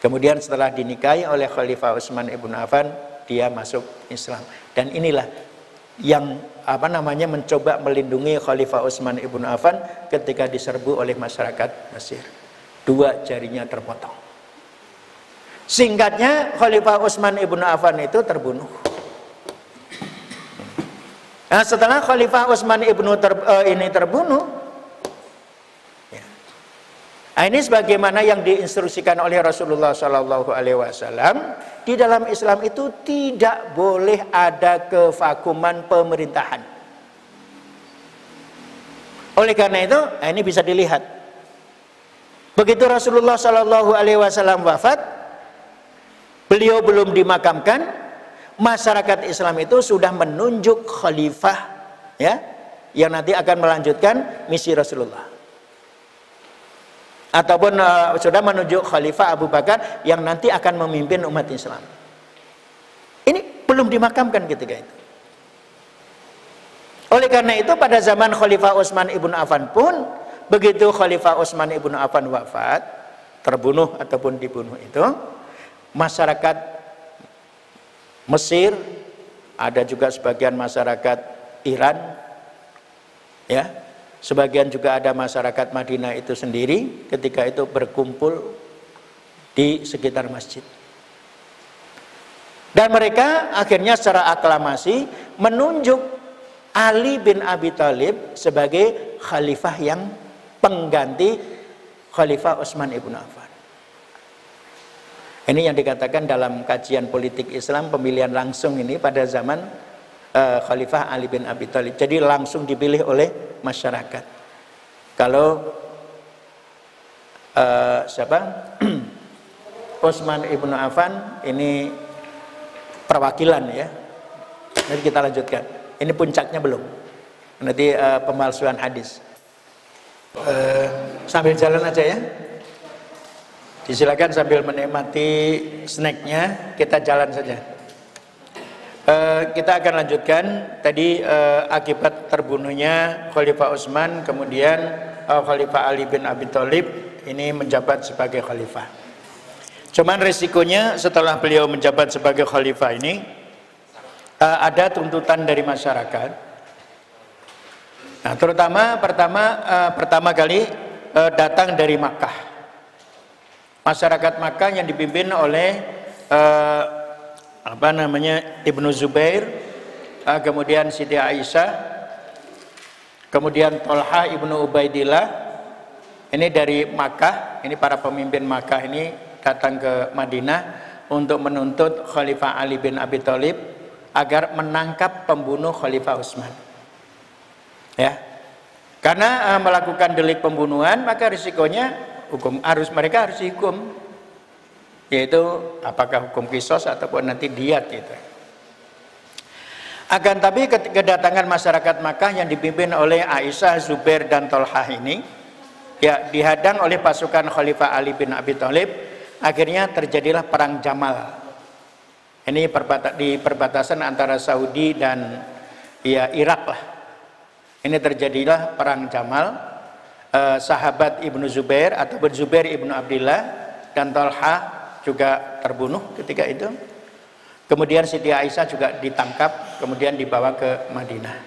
Kemudian setelah dinikahi oleh Khalifah Utsman ibnu Affan, dia masuk Islam. Dan inilah yang mencoba melindungi Khalifah Utsman ibnu Affan ketika diserbu oleh masyarakat Mesir. Dua jarinya terpotong. Singkatnya, Khalifah Utsman ibnu Affan itu terbunuh. Nah, setelah Khalifah Utsman ini terbunuh, ya. Nah, ini sebagaimana yang diinstruksikan oleh Rasulullah SAW, di dalam Islam itu tidak boleh ada kevakuman pemerintahan. Oleh karena itu, ini bisa dilihat. Begitu Rasulullah SAW wafat, beliau belum dimakamkan, masyarakat Islam itu sudah menunjuk khalifah, ya, yang nanti akan melanjutkan misi Rasulullah. Ataupun sudah menunjuk Khalifah Abu Bakar yang nanti akan memimpin umat Islam. Ini belum dimakamkan ketika itu. Oleh karena itu pada zaman Khalifah Utsman ibnu Affan pun, begitu Khalifah Utsman ibnu Affan wafat, terbunuh ataupun dibunuh itu, masyarakat Mesir, ada juga sebagian masyarakat Iran, ya, sebagian juga ada masyarakat Madinah itu sendiri ketika itu berkumpul di sekitar masjid. Dan mereka akhirnya secara aklamasi menunjuk Ali bin Abi Thalib sebagai khalifah yang pengganti Khalifah Utsman ibnu Affan. Ini yang dikatakan dalam kajian politik Islam, pemilihan langsung ini pada zaman Khalifah Ali bin Abi Thalib. Jadi langsung dipilih oleh masyarakat. Kalau Utsman ibnu Affan ini perwakilan, ya. Nanti kita lanjutkan. Ini puncaknya belum. Nanti pemalsuan hadis. Sambil jalan aja ya. Disilakan sambil menikmati snacknya, kita jalan saja. Kita akan lanjutkan tadi akibat terbunuhnya Khalifah Utsman, kemudian Khalifah Ali bin Abi Thalib ini menjabat sebagai khalifah. Cuman resikonya setelah beliau menjabat sebagai khalifah ini ada tuntutan dari masyarakat. Nah, terutama pertama kali datang dari Makkah. Masyarakat Makkah yang dipimpin oleh Ibnu Zubair, kemudian Siti Aisyah, kemudian Tolha Ibnu Ubaidillah. Ini dari Makkah, ini para pemimpin Makkah ini datang ke Madinah untuk menuntut Khalifah Ali bin Abi Thalib agar menangkap pembunuh Khalifah Utsman. Ya. Karena melakukan delik pembunuhan, maka risikonya mereka harus dihukum, yaitu apakah hukum qisas ataupun nanti diat gitu. Akan tapi kedatangan masyarakat Makkah yang dipimpin oleh Aisyah, Zubair dan Tolhah ini ya dihadang oleh pasukan Khalifah Ali bin Abi Thalib. Akhirnya terjadilah perang Jamal. Ini di perbatasan antara Saudi dan ya Irak lah. Ini terjadilah perang Jamal. Sahabat Ibnu Zubair ataupun Zubair Ibnu Abdillah dan Tolhah juga terbunuh ketika itu. Kemudian Siti Aisyah juga ditangkap, kemudian dibawa ke Madinah.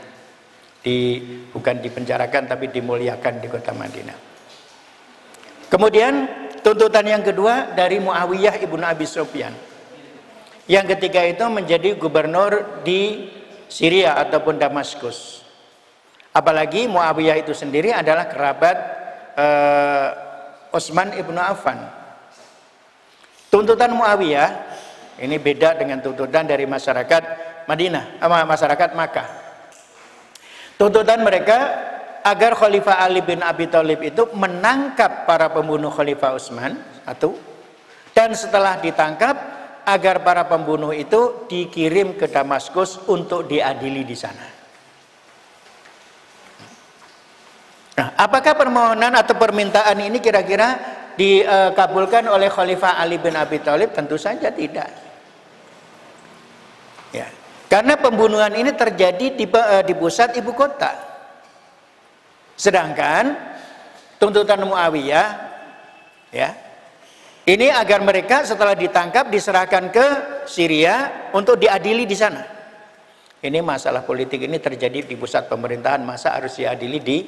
Bukan dipenjarakan tapi dimuliakan di kota Madinah. Kemudian tuntutan yang kedua dari Muawiyah ibnu Abi Sufyan. Yang ketiga itu menjadi gubernur di Syria ataupun Damaskus. Apalagi Muawiyah itu sendiri adalah kerabat Utsman ibnu Affan. Tuntutan Muawiyah ini beda dengan tuntutan dari masyarakat Madinah, masyarakat Makkah. Tuntutan mereka agar Khalifah Ali bin Abi Thalib itu menangkap para pembunuh Khalifah Utsman satu, dan setelah ditangkap agar para pembunuh itu dikirim ke Damaskus untuk diadili di sana. Nah, apakah permohonan atau permintaan ini kira-kira dikabulkan oleh Khalifah Ali bin Abi Thalib? Tentu saja tidak. Ya, karena pembunuhan ini terjadi di pusat ibu kota. Sedangkan tuntutan Muawiyah, ya, ini agar mereka setelah ditangkap diserahkan ke Syria untuk diadili di sana. Ini masalah politik ini terjadi di pusat pemerintahan, masa harus diadili di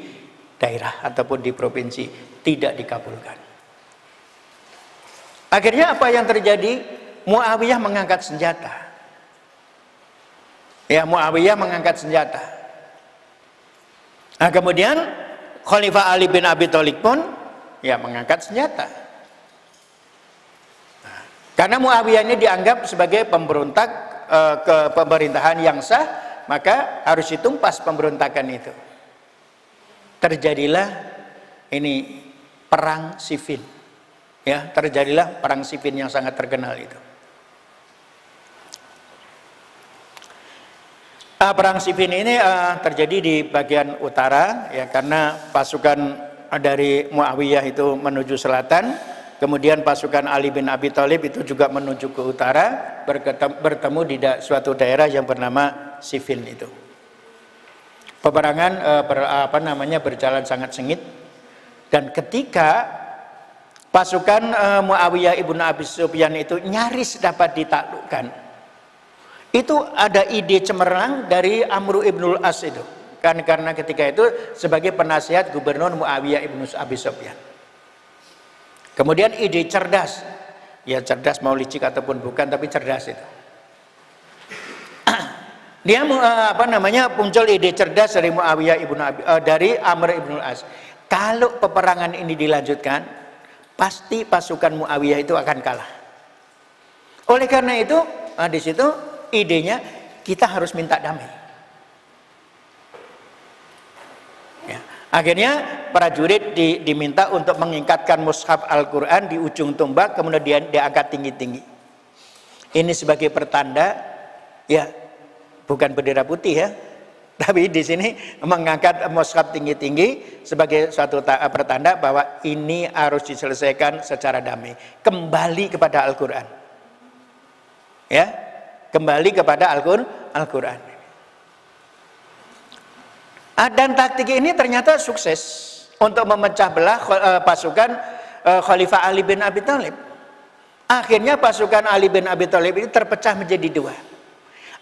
daerah ataupun di provinsi? Tidak dikabulkan. Akhirnya apa yang terjadi? Muawiyah mengangkat senjata. Ya, Muawiyah mengangkat senjata. Nah, kemudian Khalifah Ali bin Abi Thalib pun ya mengangkat senjata. Nah, karena Muawiyah ini dianggap sebagai pemberontak ke pemerintahan yang sah, maka harus ditumpas pemberontakan itu. Terjadilah ini perang Siffin, ya, terjadilah perang Siffin yang sangat terkenal itu. Perang Siffin ini terjadi di bagian utara, ya, karena pasukan dari Muawiyah itu menuju selatan, kemudian pasukan Ali bin Abi Thalib itu juga menuju ke utara, bertemu di suatu daerah yang bernama Siffin itu. Peperangan berjalan sangat sengit, dan ketika pasukan Muawiyah ibnu Abi Sufyan itu nyaris dapat ditaklukkan, itu ada ide cemerlang dari Amr ibnul As itu, karena ketika itu sebagai penasihat gubernur Muawiyah ibnu Abi Sufyan. Kemudian ide cerdas, ya cerdas mau licik ataupun bukan, tapi cerdas itu. Dia muncul ide cerdas dari Muawiyah dari Amr ibnul As. Kalau peperangan ini dilanjutkan, pasti pasukan Muawiyah itu akan kalah. Oleh karena itu, di situ idenya kita harus minta damai. Ya. Akhirnya prajurit diminta untuk mengikatkan mushaf Al-Quran di ujung tombak, kemudian diangkat tinggi-tinggi. Ini sebagai pertanda, ya, bukan bendera putih ya, tapi di sini mengangkat mushaf tinggi-tinggi sebagai suatu pertanda bahwa ini harus diselesaikan secara damai, kembali kepada Al-Quran, ya, kembali kepada Al-Quran. Dan taktik ini ternyata sukses untuk memecah belah pasukan Khalifah Ali bin Abi Thalib. Akhirnya pasukan Ali bin Abi Thalib ini terpecah menjadi dua.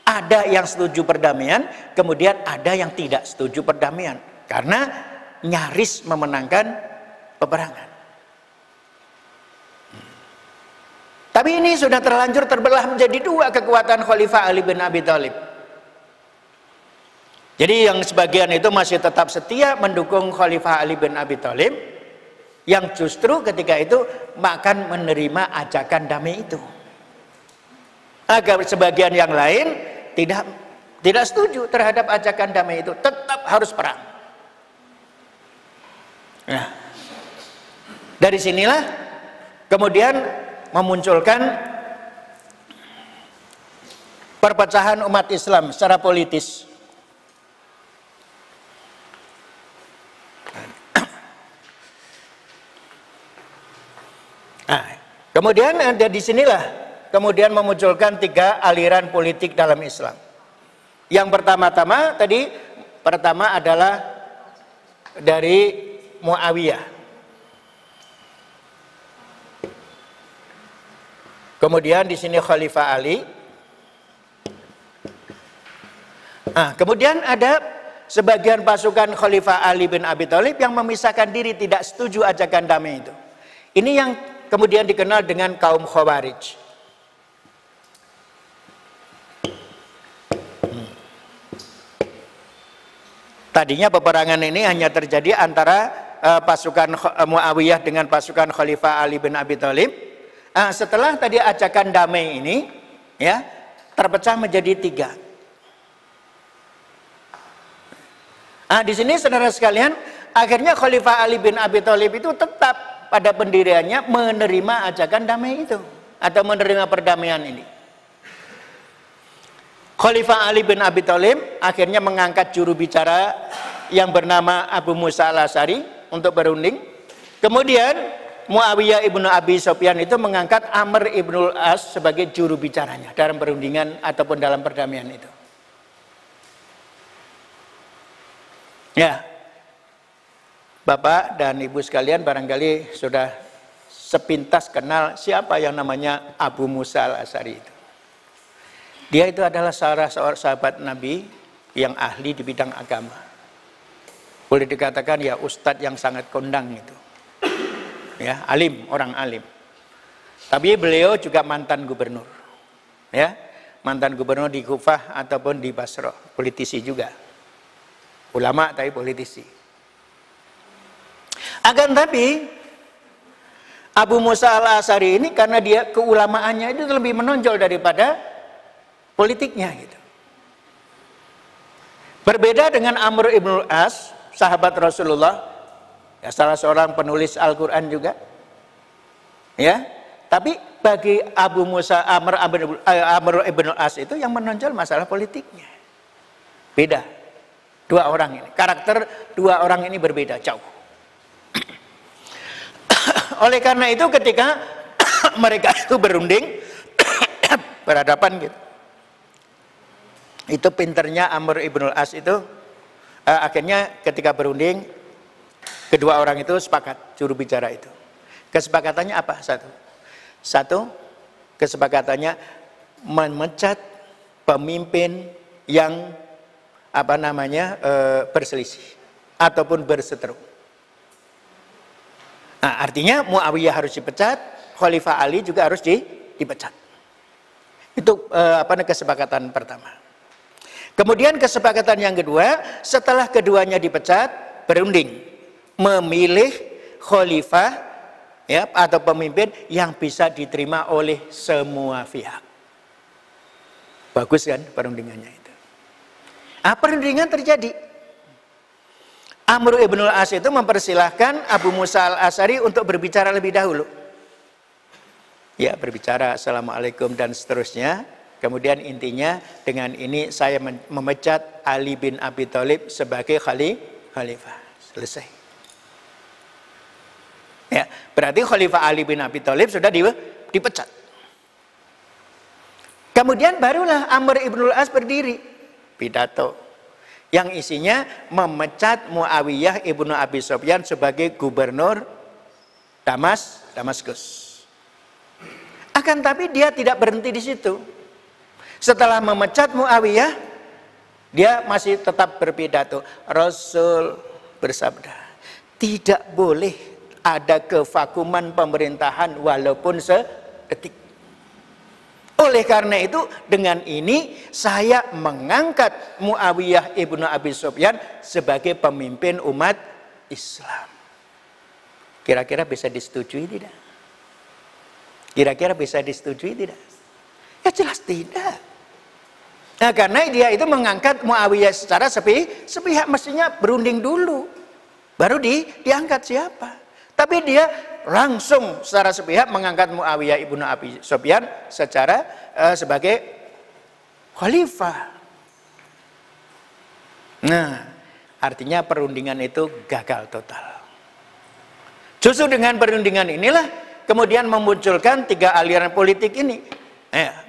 Ada yang setuju perdamaian, kemudian ada yang tidak setuju perdamaian. Karena nyaris memenangkan peperangan. Tapi ini sudah terlanjur terbelah menjadi dua kekuatan Khalifah Ali bin Abi Thalib. Jadi yang sebagian itu masih tetap setia mendukung Khalifah Ali bin Abi Thalib, yang justru ketika itu akan menerima ajakan damai itu. Agar sebagian yang lain tidak setuju terhadap ajakan damai itu, tetap harus perang. Nah, dari sinilah kemudian memunculkan perpecahan umat Islam secara politis. Nah, kemudian ada di sinilah kemudian memunculkan tiga aliran politik dalam Islam. Yang pertama adalah dari Muawiyah. Kemudian di sini Khalifah Ali. Nah, kemudian ada sebagian pasukan Khalifah Ali bin Abi Thalib yang memisahkan diri, tidak setuju ajakan damai itu. Ini yang kemudian dikenal dengan kaum Khawarij. Tadinya peperangan ini hanya terjadi antara pasukan Muawiyah dengan pasukan Khalifah Ali bin Abi Thalib. Setelah tadi ajakan damai ini, ya, terpecah menjadi tiga. Di sini saudara sekalian, akhirnya Khalifah Ali bin Abi Thalib itu tetap pada pendiriannya menerima ajakan damai itu atau menerima perdamaian ini. Khalifah Ali bin Abi Thalib akhirnya mengangkat juru bicara yang bernama Abu Musa al-Asy'ari untuk berunding. Kemudian Muawiyah ibnu Abi Sufyan itu mengangkat Amr ibnul As sebagai juru bicaranya dalam perundingan ataupun dalam perdamaian itu. Ya, Bapak dan Ibu sekalian barangkali sudah sepintas kenal siapa yang namanya Abu Musa al-Asy'ari itu. Dia itu adalah salah seorang sahabat Nabi yang ahli di bidang agama. Boleh dikatakan ya ustadz yang sangat kondang itu. Ya, alim, orang alim. Tapi beliau juga mantan gubernur. Ya, mantan gubernur di Kufah ataupun di Basrah, politisi juga. Ulama tapi politisi. Akan tapi Abu Musa al-Asy'ari ini karena dia keulamaannya itu lebih menonjol daripada politiknya gitu. Berbeda dengan Amr ibnul As, sahabat Rasulullah, ya, salah seorang penulis Al-Quran juga. Ya, tapi bagi Abu Musa Amr ibnul As itu yang menonjol masalah politiknya. Beda. Dua orang ini, karakter dua orang ini berbeda jauh. Oleh karena itu ketika mereka itu berunding berhadapan gitu, itu pinternya Amr ibnul As itu akhirnya ketika berunding kedua orang itu sepakat, juru bicara itu. Kesepakatannya apa? Satu kesepakatannya memecat pemimpin yang berselisih ataupun berseteru. Nah, artinya Muawiyah harus dipecat, Khalifah Ali juga harus dipecat. Itu kesepakatan pertama. Kemudian kesepakatan yang kedua, setelah keduanya dipecat, berunding memilih khalifah ya atau pemimpin yang bisa diterima oleh semua pihak. Bagus kan perundingannya itu. Perundingan terjadi. Amr ibnul As itu mempersilahkan Abu Musa al-Asy'ari untuk berbicara lebih dahulu. Ya, berbicara assalamualaikum dan seterusnya. Kemudian intinya dengan ini saya memecat Ali bin Abi Thalib sebagai khalifah. Selesai. Ya, berarti Khalifah Ali bin Abi Thalib sudah dipecat. Kemudian barulah Amr ibnul As berdiri, pidato yang isinya memecat Muawiyah ibnu Abi Sufyan sebagai gubernur Damaskus. Akan tapi dia tidak berhenti di situ. Setelah memecat Muawiyah, dia masih tetap berpidato. Rasul bersabda, tidak boleh ada kevakuman pemerintahan walaupun sedetik. Oleh karena itu, dengan ini saya mengangkat Muawiyah ibnu Abi Sufyan sebagai pemimpin umat Islam. Kira-kira bisa disetujui tidak? Kira-kira bisa disetujui tidak? Ya jelas tidak. Nah, karena dia itu mengangkat Muawiyah secara sepihak, mestinya berunding dulu. Baru diangkat siapa? Tapi dia langsung secara sepihak mengangkat Muawiyah ibnu Abi Sufyan sebagai khalifah. Nah, artinya perundingan itu gagal total. Justru dengan perundingan inilah kemudian memunculkan 3 aliran politik ini.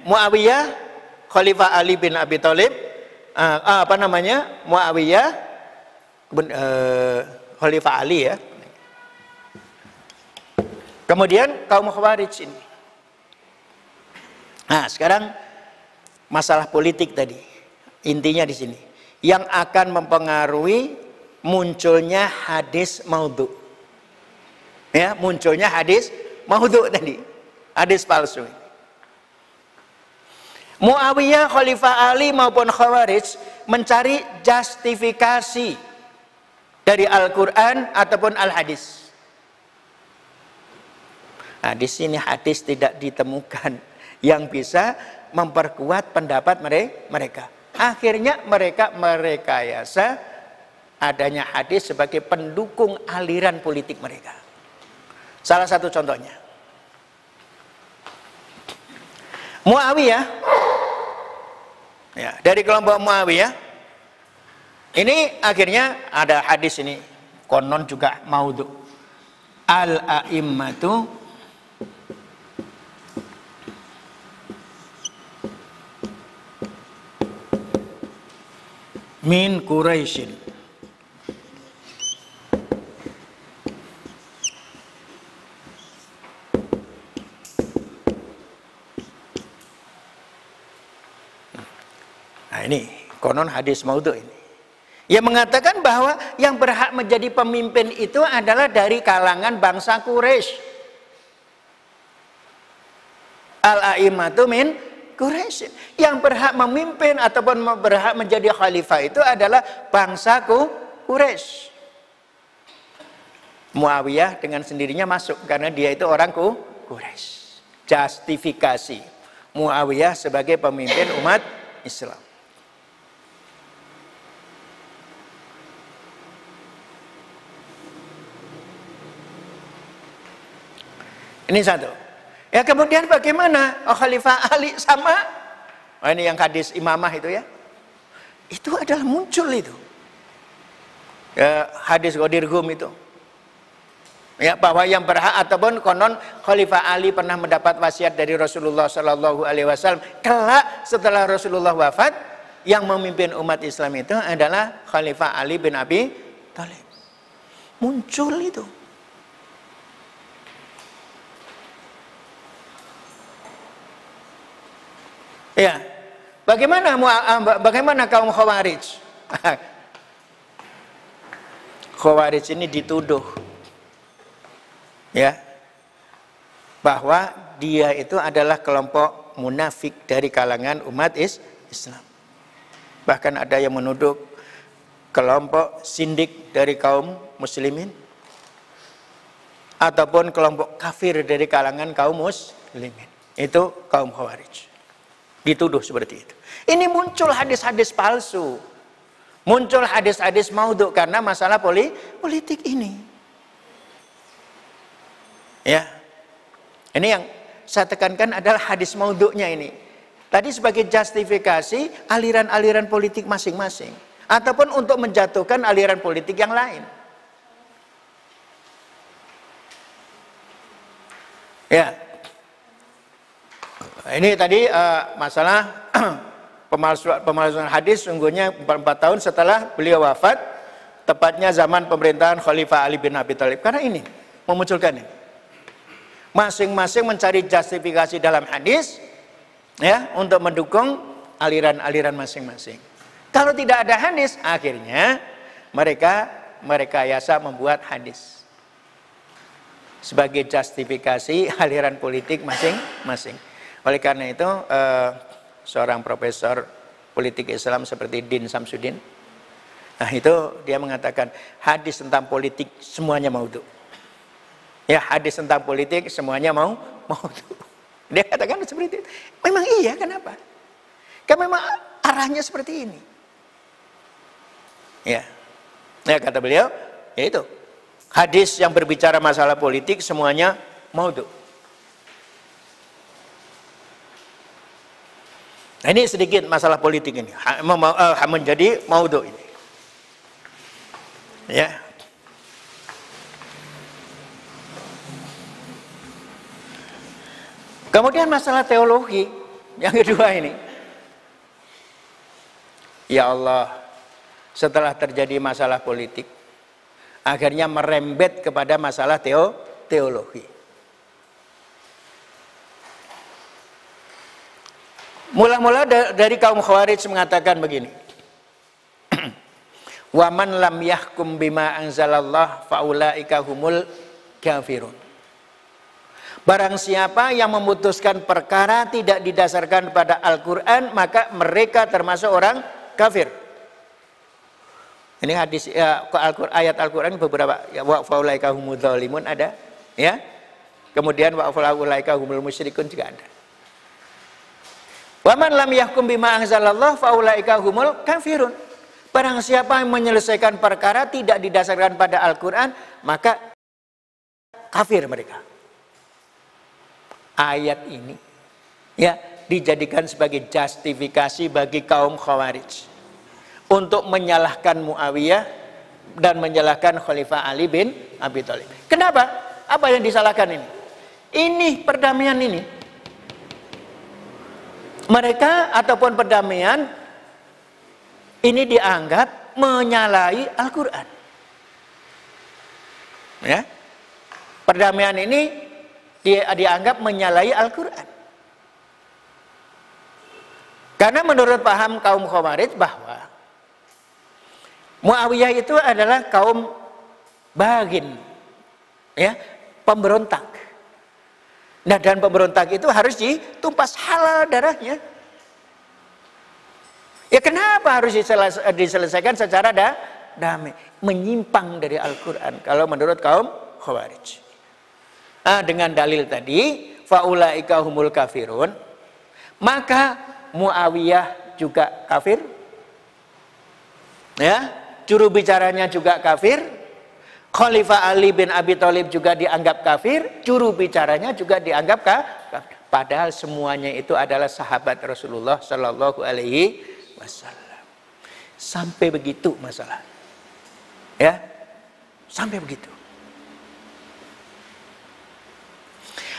Muawiyah, Khalifah Ali bin Abi Thalib, Muawiyah, Khalifah Ali ya. Kemudian kaum Khawarij ini. Nah, sekarang masalah politik tadi. Intinya di sini. Yang akan mempengaruhi munculnya hadis maudhu. Ya, munculnya hadis maudhu tadi. Hadis palsu. Muawiyah, Khalifah Ali maupun Khawarij mencari justifikasi dari Al-Quran ataupun Al-Hadis. Nah, di sini hadis tidak ditemukan yang bisa memperkuat pendapat mereka. Akhirnya mereka merekayasa adanya hadis sebagai pendukung aliran politik mereka. Salah satu contohnya, Muawiyah, ya, dari kelompok Muawiyah ini akhirnya ada hadis ini, konon juga maudhu. Al-a'immatu min Quraisyin. Nah, ini konon hadis maudhu ini. Yang mengatakan bahwa yang berhak menjadi pemimpin itu adalah dari kalangan bangsa Quraisy. Al-a'immatu min Quraisy. Yang berhak memimpin ataupun berhak menjadi khalifah itu adalah bangsa Quraisy. Muawiyah dengan sendirinya masuk karena dia itu orang Quraisy. Justifikasi Muawiyah sebagai pemimpin umat Islam. Ini satu. Ya, kemudian bagaimana Khalifah Ali sama? Oh, ini yang hadis imamah itu ya. Itu adalah muncul itu. Ya, hadis Ghadir Hum itu. Ya, bahwa yang berhak ataupun konon Khalifah Ali pernah mendapat wasiat dari Rasulullah Shallallahu Alaihi Wasallam. Kelak setelah Rasulullah wafat, yang memimpin umat Islam itu adalah Khalifah Ali bin Abi Thalib. Muncul itu. Ya, bagaimana kaum Khawarij? Khawarij ini dituduh, ya, bahwa dia itu adalah kelompok munafik dari kalangan umat Islam. Bahkan ada yang menuduh kelompok sindik dari kaum muslimin, ataupun kelompok kafir dari kalangan kaum muslimin. Itu kaum Khawarij. Dituduh seperti itu. Ini muncul hadis-hadis palsu. Muncul hadis-hadis maudhu karena masalah politik ini. Ya. Ini yang saya tekankan adalah hadis maudhunya ini. Tadi sebagai justifikasi aliran-aliran politik masing-masing. Ataupun untuk menjatuhkan aliran politik yang lain. Ya. Ini tadi masalah pemalsuan hadis sungguhnya 4 tahun setelah beliau wafat, tepatnya zaman pemerintahan Khalifah Ali bin Abi Thalib. Karena ini memunculkan ini. Masing-masing mencari justifikasi dalam hadis ya untuk mendukung aliran-aliran masing-masing. Kalau tidak ada hadis, akhirnya mereka merekayasa membuat hadis sebagai justifikasi aliran politik masing-masing. Oleh karena itu seorang profesor politik Islam seperti Din Samsudin, nah itu dia mengatakan hadis tentang politik semuanya maudhu. Ya, hadis tentang politik semuanya maudhu. Dia katakan seperti itu. Memang iya, kenapa? Karena memang arahnya seperti ini. Ya, nah kata beliau, yaitu hadis yang berbicara masalah politik semuanya maudhu. Nah, ini sedikit masalah politik ini menjadi maudhu ini. Ya. Kemudian masalah teologi yang kedua ini. Ya Allah, setelah terjadi masalah politik, akhirnya merembet kepada masalah teologi. Mula-mula dari kaum Khawarij mengatakan begini. Wa man lam yahkum bima anzalallah faulaika humul kafirun. Barang siapa yang memutuskan perkara tidak didasarkan pada Al-Qur'an, maka mereka termasuk orang kafir. Ini hadis ayat Al-Qur'an beberapa, ya, wa faulaika humul dzalimun ada, ya. Kemudian wa faulaika humul musyrikun juga ada. Wa man lam yahkum bima anzalallah faulaika humul kafirun. Barang siapa yang menyelesaikan perkara tidak didasarkan pada Al-Qur'an, maka kafir mereka. Ayat ini ya dijadikan sebagai justifikasi bagi kaum Khawarij untuk menyalahkan Muawiyah dan menyalahkan Khalifah Ali bin Abi Thalib. Kenapa? Apa yang disalahkan ini? Ini perdamaian ini. Mereka ataupun perdamaian ini dianggap menyalahi Al-Quran. Ya, perdamaian ini dianggap menyalahi Al-Quran. Karena menurut paham kaum Khawarij bahwa Muawiyah itu adalah kaum baghin, ya, pemberontak. Nah, dan pemberontak itu harus ditumpas halal darahnya. Ya kenapa harus diselesaikan secara damai? Menyimpang dari Al-Quran kalau menurut kaum Khawarij. Dengan dalil tadi, faulaika humul kafirun, maka Muawiyah juga kafir. Ya, juru bicaranya juga kafir. Khalifah Ali bin Abi Thalib juga dianggap kafir, juru bicaranya juga dianggap kafir. Padahal semuanya itu adalah sahabat Rasulullah Shallallahu Alaihi Wasallam. Sampai begitu masalah, ya, sampai begitu.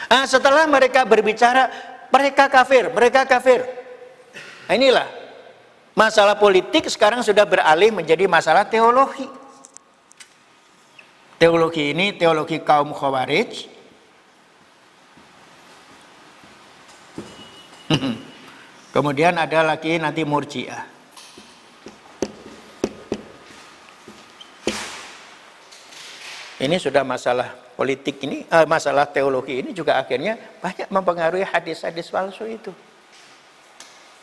Setelah mereka berbicara, mereka kafir, mereka kafir. Nah, inilah masalah politik sekarang sudah beralih menjadi masalah teologi. Teologi ini teologi kaum Khawarij. Kemudian ada lagi nanti Murji'ah. Ini sudah masalah politik ini, masalah teologi ini juga akhirnya banyak mempengaruhi hadis-hadis palsu itu.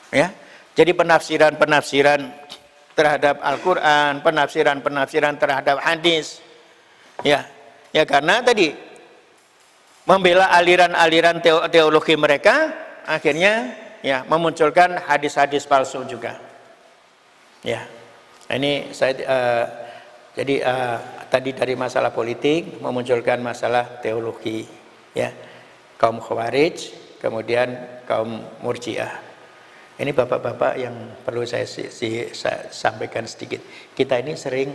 Ya, jadi penafsiran-penafsiran terhadap Al-Quran, penafsiran-penafsiran terhadap hadis. Ya, ya karena tadi membela aliran-aliran teologi mereka, akhirnya ya memunculkan hadis-hadis palsu juga. Ya, ini saya jadi tadi dari masalah politik memunculkan masalah teologi, ya, kaum Khawarij, kemudian kaum Murji'ah. Ini bapak-bapak yang perlu saya sampaikan sedikit. Kita ini sering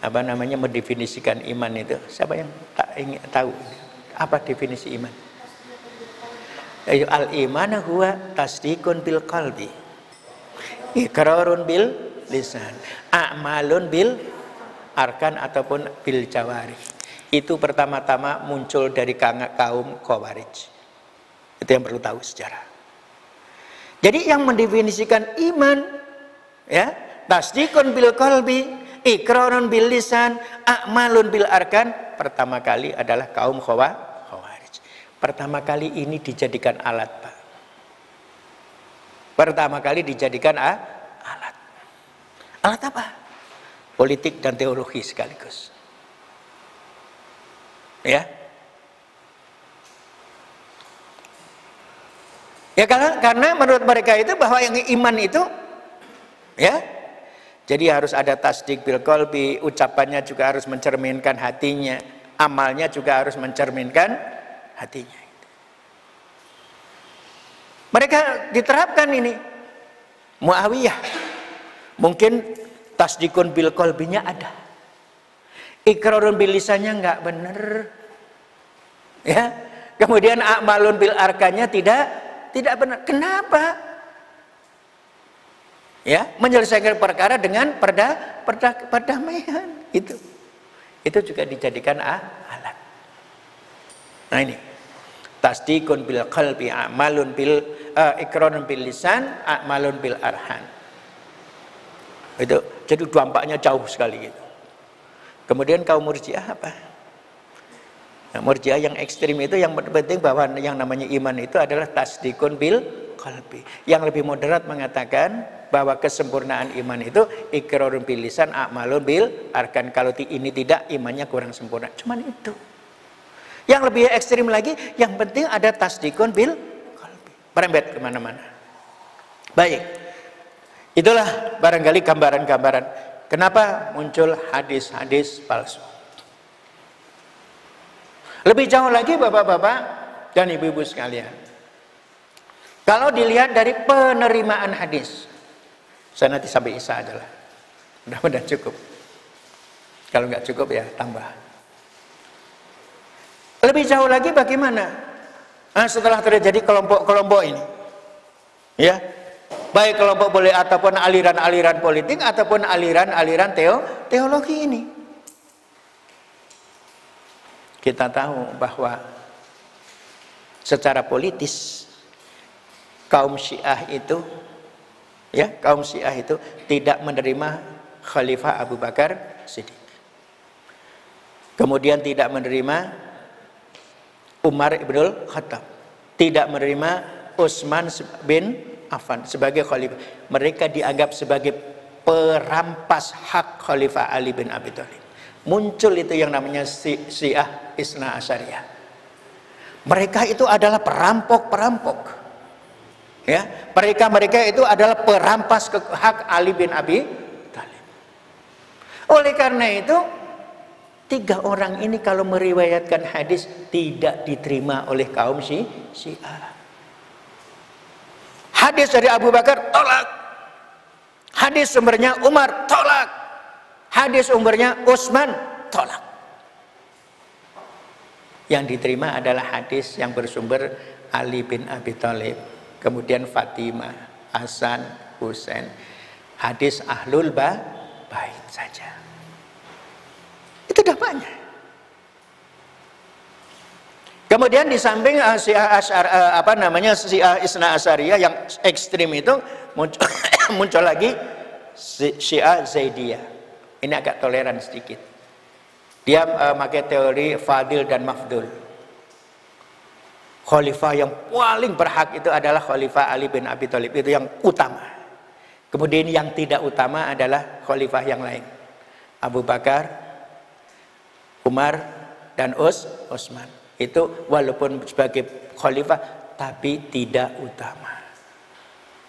mendefinisikan iman itu. Siapa yang ingin tahu apa definisi iman? Al iman huwa tasdikun bil qalbi, iqrarun bil lisan, a'malun bil arkan ataupun bil jawarih. Itu pertama-tama muncul dari kaum Khawarij. Itu yang perlu tahu sejarah. Jadi yang mendefinisikan iman, ya, tasdikun bil qalbi, iqrarun bil lisan, a'malun bil arkan, pertama kali adalah kaum Khawarij. Pertama kali ini dijadikan alat, Pak. Pertama kali dijadikan alat. Alat apa? Politik dan teologi sekaligus. Ya. Ya karena menurut mereka itu bahwa yang iman itu, ya, jadi harus ada tasdik bil qalbi, ucapannya juga harus mencerminkan hatinya, amalnya juga harus mencerminkan hatinya. Mereka diterapkan ini. Muawiyah mungkin tasdikun bil qalbinya ada, iqrarun bil lisannya enggak benar, ya. Kemudian a'malun bil arkannya tidak benar. Kenapa? Ya, menyelesaikan perkara dengan perdamaian itu juga dijadikan alat. Nah ini tasdikun bil qalbi, a'malun bil iqrarun bil lisan, a'malun bil arhan. Itu jadi dampaknya jauh sekali gitu. Kemudian kaum Murji'ah apa? Nah, Murji'ah yang ekstrim itu yang penting bahwa yang namanya iman itu adalah tasdikun bil qalbi. Yang lebih moderat mengatakan bahwa kesempurnaan iman itu iqrarun bil lisan, a'malun bil arkan. Kalau ini tidak, imannya kurang sempurna. Cuman itu. Yang lebih ekstrim lagi, yang penting ada tasdikun bil qalbi. Merembet kemana-mana. Baik, itulah barangkali gambaran-gambaran kenapa muncul hadis-hadis palsu. Lebih jauh lagi Bapak-bapak dan Ibu-ibu sekalian, kalau dilihat dari penerimaan hadis, saya nanti sampai Isya aja lah, mudah-mudahan cukup. Kalau nggak cukup ya tambah. Lebih jauh lagi bagaimana? Setelah terjadi kelompok-kelompok ini, ya, baik kelompok boleh ataupun aliran-aliran politik ataupun aliran-aliran teologi ini, kita tahu bahwa secara politis kaum Syiah itu, ya, kaum Syiah itu tidak menerima Khalifah Abu Bakar Siddiq, kemudian tidak menerima Umar ibnul Khattab, tidak menerima Utsman bin Affan sebagai khalifah. Mereka dianggap sebagai perampas hak Khalifah Ali bin Abi Thalib. Muncul itu yang namanya Syiah Isna Asyariyah. Mereka itu adalah perampok-perampok. Ya, mereka itu adalah perampas hak Ali bin Abi Thalib. Oleh karena itu, tiga orang ini kalau meriwayatkan hadis tidak diterima oleh kaum Syiah. Hadis dari Abu Bakar tolak. Hadis sumbernya Umar tolak. Hadis sumbernya Utsman tolak. Yang diterima adalah hadis yang bersumber Ali bin Abi Thalib, kemudian Fatimah, Hasan, Husain. Hadis ahlul bait saja. Itu dampaknya. Kemudian di samping Syiah Isna Asyariyah yang ekstrim itu muncul lagi Syiah Zaidiyah. Ini agak toleran sedikit. Dia pakai teori Fadil dan Mafdul. Khalifah yang paling berhak itu adalah Khalifah Ali bin Abi Thalib, itu yang utama. Kemudian yang tidak utama adalah khalifah yang lain, Abu Bakar, Umar, dan Utsman. Itu walaupun sebagai khalifah tapi tidak utama,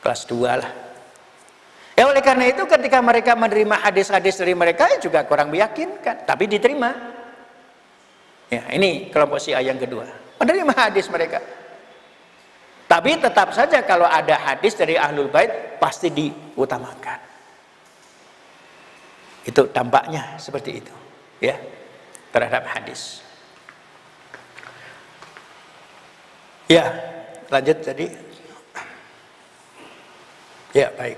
kelas 2 lah. Ya oleh karena itu ketika mereka menerima hadis-hadis dari mereka juga kurang meyakinkan, tapi diterima. Ya, ini kelompok Syiah yang kedua, menerima hadis mereka. Tapi tetap saja kalau ada hadis dari Ahlul Bait pasti diutamakan. Itu dampaknya seperti itu, ya, terhadap hadis. Ya, lanjut tadi. Ya, baik.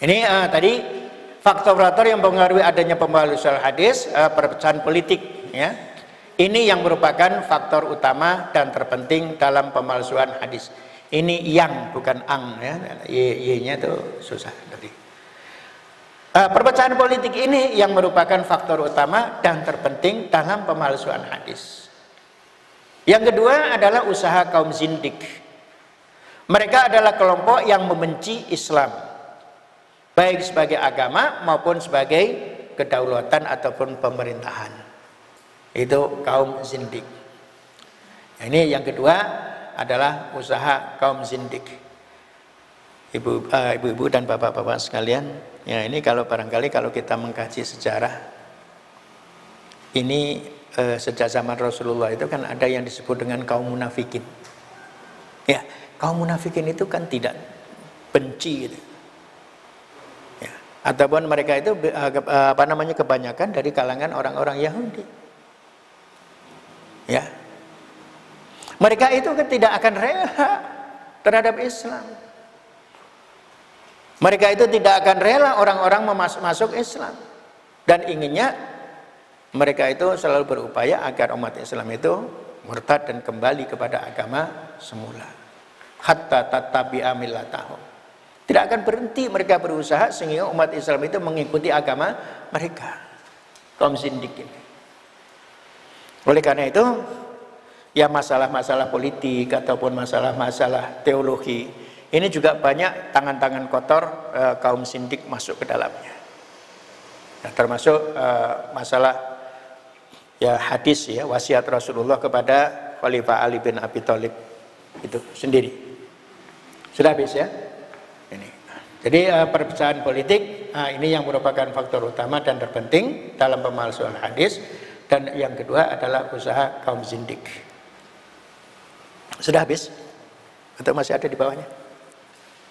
Ini tadi faktor-faktor yang mempengaruhi adanya pembahasan hadis, perpecahan politik, ya. Ini yang merupakan faktor utama dan terpenting dalam pemalsuan hadis. Ini yang, bukan ang, ya. Y-nya itu susah tadi. Perpecahan politik ini yang merupakan faktor utama dan terpenting dalam pemalsuan hadis. Yang kedua adalah usaha kaum zindik. Mereka adalah kelompok yang membenci Islam, baik sebagai agama maupun sebagai kedaulatan ataupun pemerintahan. Itu kaum zindik. Ini yang kedua adalah usaha kaum zindik. Ibu-ibu dan bapak-bapak sekalian, ya ini kalau barangkali kalau kita mengkaji sejarah, ini sejak zaman Rasulullah itu kan ada yang disebut dengan kaum munafikin. Ya, kaum munafikin itu kan tidak benci gitu. Ya, ataupun mereka itu kebanyakan dari kalangan orang-orang Yahudi. Ya, mereka itu tidak akan rela terhadap Islam. Mereka itu tidak akan rela orang-orang masuk Islam, dan inginnya mereka itu selalu berupaya agar umat Islam itu murtad dan kembali kepada agama semula. Hatta tattabi'a millatahum. Tidak akan berhenti mereka berusaha sehingga umat Islam itu mengikuti agama mereka. Kaum zindik ini. Oleh karena itu, ya masalah-masalah politik ataupun masalah-masalah teologi, ini juga banyak tangan-tangan kotor kaum zindik masuk ke dalamnya. Nah, termasuk masalah ya hadis, ya wasiat Rasulullah kepada Khalifah Ali bin Abi Thalib itu sendiri. Sudah habis ya? Ini. Jadi perpecahan politik ini yang merupakan faktor utama dan terpenting dalam pemalsuan hadis, dan yang kedua adalah usaha kaum zindik. Sudah habis? Atau masih ada di bawahnya?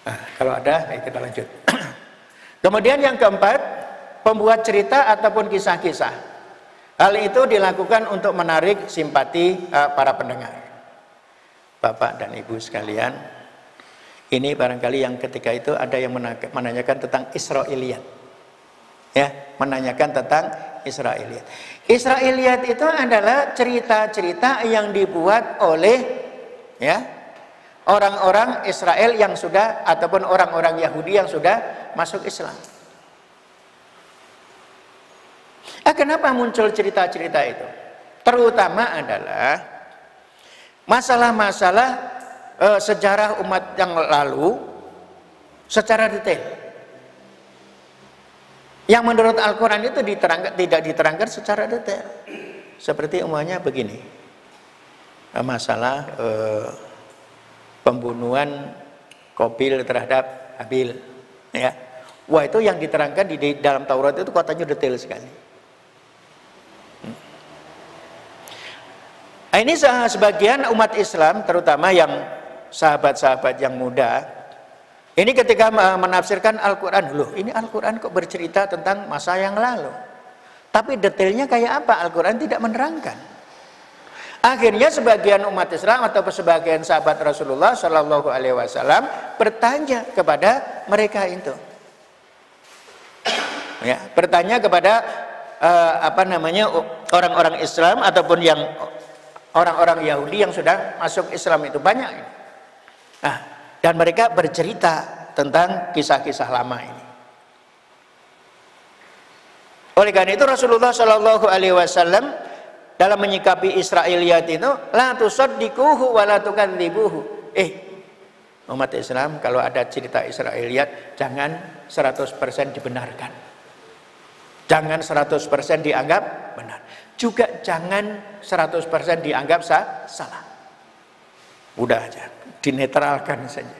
Nah, kalau ada, kita lanjut. Kemudian yang keempat, pembuat cerita ataupun kisah-kisah. Hal itu dilakukan untuk menarik simpati para pendengar. Bapak dan Ibu sekalian, ini barangkali yang ketika itu ada yang menanyakan tentang Israiliyat. Ya, menanyakan tentang Israiliyat. Israiliyat itu adalah cerita-cerita yang dibuat oleh ya orang-orang Israel yang sudah ataupun orang-orang Yahudi yang sudah masuk Islam. Kenapa muncul cerita-cerita itu? Terutama adalah masalah-masalah sejarah umat yang lalu secara detail. Yang menurut Al-Quran itu tidak diterangkan secara detail. Seperti umumnya begini. Masalah pembunuhan Qabil terhadap Habil, ya. Wah, itu yang diterangkan di dalam Taurat itu katanya detail sekali. Ini sebagian umat Islam, terutama yang sahabat-sahabat yang muda, ini ketika menafsirkan Al-Quran, loh ini Al-Quran kok bercerita tentang masa yang lalu, tapi detailnya kayak apa Al-Quran tidak menerangkan. Akhirnya sebagian umat Islam atau sebagian sahabat Rasulullah Shallallahu Alaihi Wasallam bertanya kepada mereka itu, ya, bertanya kepada orang-orang Islam ataupun yang orang-orang Yahudi yang sudah masuk Islam itu banyak. Nah, dan mereka bercerita tentang kisah-kisah lama ini. Oleh karena itu Rasulullah Shallallahu Alaihi Wasallam dalam menyikapi Israiliyat itu, la tusaddiquhu wa la tukadzibuhu. Umat Islam kalau ada cerita Israiliyat jangan 100% dibenarkan. Jangan 100% dianggap benar. Juga jangan 100% dianggap salah. Udah aja, dinetralkan saja.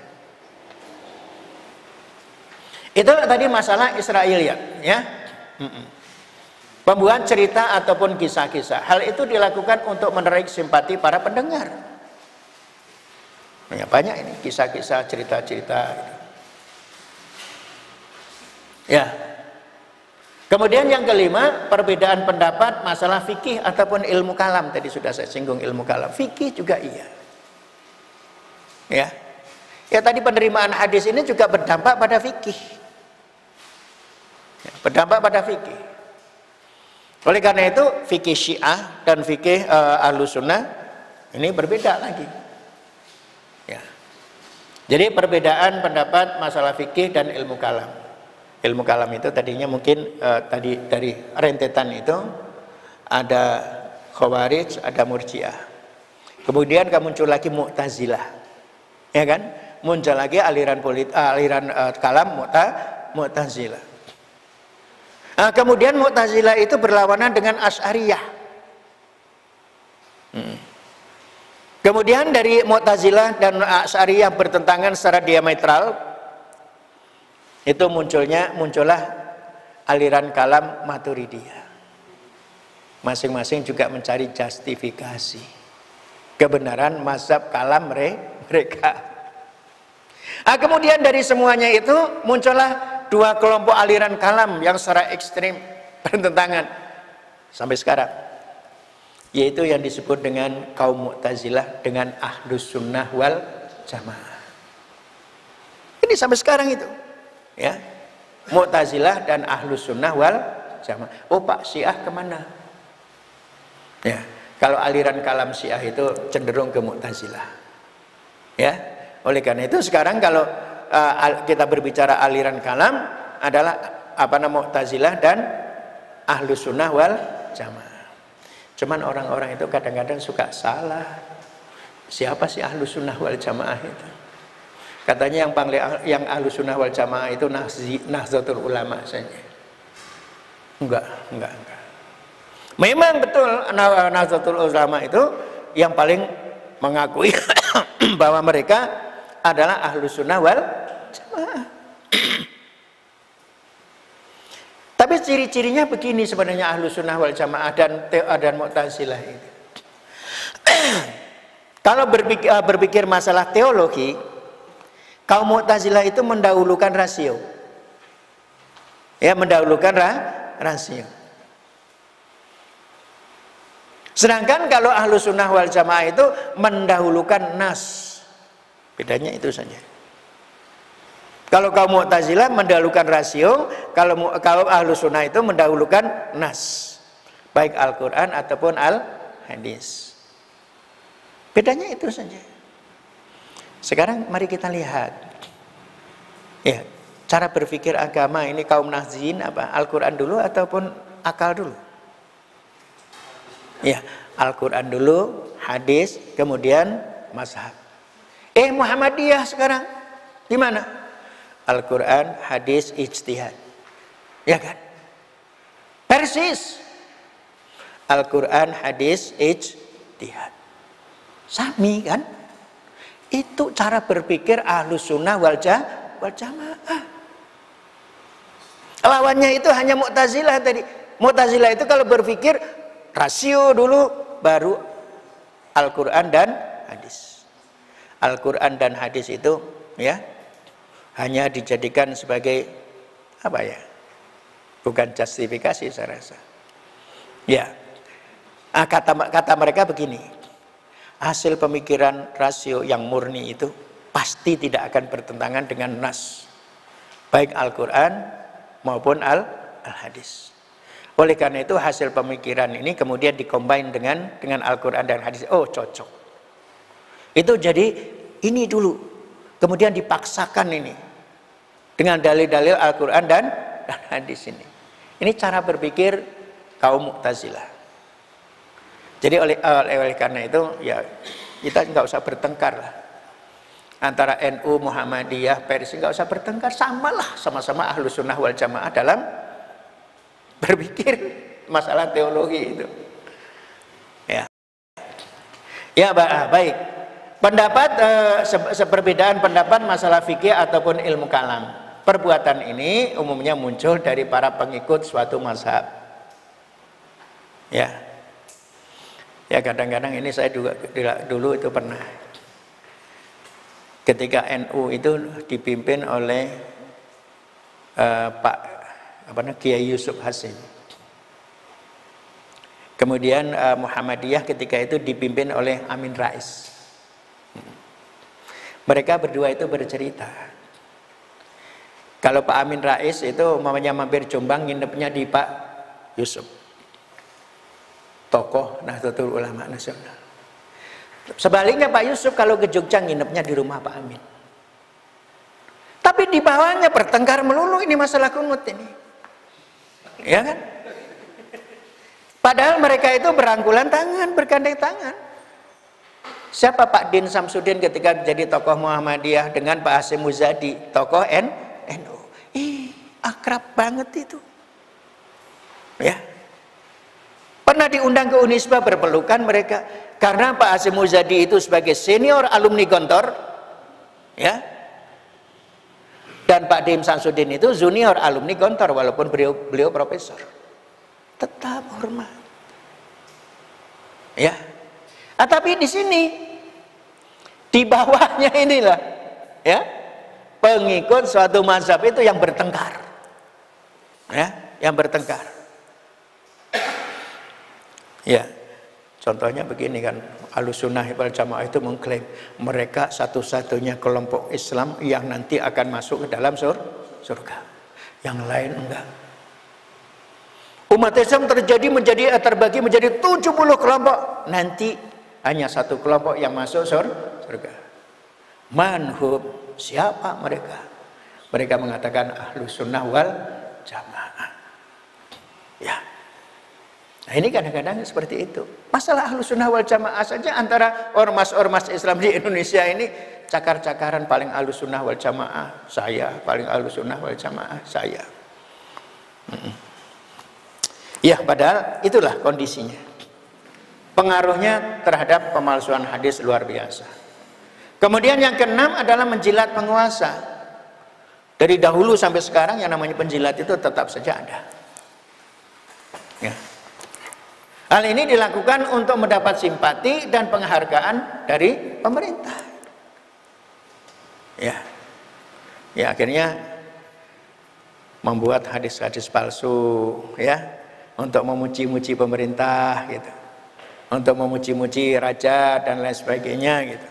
Itu tadi masalah Israiliyat, ya. Pembuat cerita ataupun kisah-kisah. Hal itu dilakukan untuk menarik simpati para pendengar. Ya, banyak ini kisah-kisah, cerita-cerita. Ya. Kemudian yang kelima, perbedaan pendapat masalah fikih ataupun ilmu kalam. Tadi sudah saya singgung ilmu kalam. Fikih juga iya. Ya. Ya tadi penerimaan hadis ini juga berdampak pada fikih. Ya, berdampak pada fikih. Oleh karena itu fikih Syiah dan fikih Ahlus Sunnah ini berbeda lagi. Ya. Jadi perbedaan pendapat masalah fikih dan ilmu kalam. Ilmu kalam itu tadinya mungkin tadi dari rentetan itu ada Khawarij, ada Murji'ah. Kemudian muncul lagi Mu'tazilah. Ya kan? Muncul lagi aliran kalam Mu'tazilah. Nah, kemudian Mu'tazilah itu berlawanan dengan Asy'ariyah. Kemudian dari Mu'tazilah dan Asy'ariyah bertentangan secara diametral, itu muncullah aliran kalam Maturidiyah. Masing-masing juga mencari justifikasi kebenaran mazhab kalam mereka. Nah, kemudian dari semuanya itu muncullah dua kelompok aliran kalam yang secara ekstrim bertentangan sampai sekarang, yaitu yang disebut dengan kaum Mu'tazilah dengan Ahlus Sunnah wal Jamaah. Ini sampai sekarang itu, ya, Mu'tazilah dan Ahlus Sunnah wal Jamaah. Oh, Pak, Syiah kemana? Ya, kalau aliran kalam Syiah itu cenderung ke Mu'tazilah. Ya, oleh karena itu sekarang kalau kita berbicara aliran kalam adalah Mu'tazilah dan Ahlus Sunnah wal Jamaah. Cuman orang-orang itu kadang-kadang suka salah. Siapa sih Ahlus Sunnah wal Jamaah itu? Katanya yang Ahlus Sunnah wal Jamaah itu Nahdlatul Ulama saja. Enggak. Memang betul Nahdlatul Ulama itu yang paling mengakui bahwa mereka adalah Ahlus Sunnah wal Jamaah. Tapi ciri-cirinya begini sebenarnya Ahlus Sunnah wal Jamaah dan Mu'tazilah itu. Kalau berpikir masalah teologi, kaum Mu'tazilah itu mendahulukan rasio. Ya, mendahulukan rasio. Sedangkan kalau Ahlus Sunnah wal Jamaah itu mendahulukan nas. Bedanya itu saja. Kalau kaum Mu'tazilah mendahulukan rasio, kalau Ahlus Sunnah itu mendahulukan nas, baik Al-Quran ataupun Al-Hadis. Bedanya itu saja. Sekarang mari kita lihat, ya, cara berpikir agama ini kaum Nahdliyin apa? Al-Quran dulu ataupun akal dulu? Ya, Al-Quran dulu, hadis, kemudian mazhab. Muhammadiyah sekarang gimana? Al-Quran, hadis, ijtihad. Ya kan? Persis. Al-Quran, hadis, ijtihad. Sami kan? Itu cara berpikir Ahlus Sunnah wal Jamaah. Lawannya itu hanya Mu'tazilah tadi. Mu'tazilah itu kalau berpikir rasio dulu, baru Al-Quran dan hadis. Al-Quran dan hadis itu, ya, hanya dijadikan sebagai apa ya? Bukan justifikasi saya rasa. Ya. Kata mereka begini. Hasil pemikiran rasio yang murni itu pasti tidak akan bertentangan dengan nas. Baik Al-Quran maupun Al-Hadis. Oleh karena itu hasil pemikiran ini kemudian dikombin dengan Al-Quran dan hadis. Oh, cocok. Itu jadi ini dulu, kemudian dipaksakan ini dengan dalil-dalil Al-Quran dan hadis ini. Ini cara berpikir kaum Mu'tazilah. Jadi oleh karena itu ya kita nggak usah bertengkar lah antara NU, Muhammadiyah, Persi, nggak usah bertengkar, samalah, sama-sama Ahlus Sunnah wal Jamaah dalam berpikir masalah teologi itu. Ya, baik. Pendapat perbedaan pendapat masalah fikih ataupun ilmu kalam. Perbuatan ini umumnya muncul dari para pengikut suatu mazhab. Ya. Ya, kadang-kadang ini saya juga dulu itu pernah. Ketika NU itu dipimpin oleh Kiai Yusuf Hasim. Kemudian Muhammadiyah ketika itu dipimpin oleh Amin Rais. Mereka berdua itu bercerita. Kalau Pak Amin Rais itu mamanya mampir Jombang, nginepnya di Pak Yusuf, tokoh Nahdlatul Ulama Nasional. Sebaliknya Pak Yusuf kalau ke Jogja nginepnya di rumah Pak Amin. Tapi di bawahnya bertengkar melulu, ini masalah kunut ini. Ya kan? Padahal mereka itu berangkulan tangan, bergandeng tangan. Siapa Pak Din Samsudin ketika jadi tokoh Muhammadiyah dengan Pak Hasyim Muzadi, tokoh NU. Akrab banget itu. Ya. Pernah diundang ke Unisba, berpelukan mereka. Karena Pak Hasyim Muzadi itu sebagai senior alumni Gontor, ya. Dan Pak Dim Samsudin itu junior alumni Gontor, walaupun beliau profesor. Tetap hormat. Ya. Tapi di sini, di bawahnya inilah, ya, pengikut suatu mazhab itu yang bertengkar. Ya, yang bertengkar. Ya, contohnya begini kan, Ahlussunnah wal Jamaah itu mengklaim mereka satu-satunya kelompok Islam yang nanti akan masuk ke dalam surga. Yang lain enggak. Umat Islam terbagi menjadi 70 kelompok. Nanti hanya satu kelompok yang masuk surga. Manhum, siapa mereka? Mereka mengatakan Ahlussunnah wal Jamaah. Ya. Nah, ini kadang-kadang seperti itu. Masalah Ahlussunnah wal Jamaah saja, antara ormas-ormas Islam di Indonesia ini cakar-cakaran, paling Ahlussunnah wal Jamaah saya, paling Ahlussunnah wal Jamaah saya. Ya, padahal itulah kondisinya. Pengaruhnya terhadap pemalsuan hadis luar biasa. Kemudian yang keenam adalah menjilat penguasa. Dari dahulu sampai sekarang yang namanya penjilat itu tetap saja ada. Ya. Hal ini dilakukan untuk mendapat simpati dan penghargaan dari pemerintah. Ya, ya akhirnya membuat hadis-hadis palsu, ya, untuk memuji-muji pemerintah, gitu, untuk memuji-muji raja dan lain sebagainya, gitu.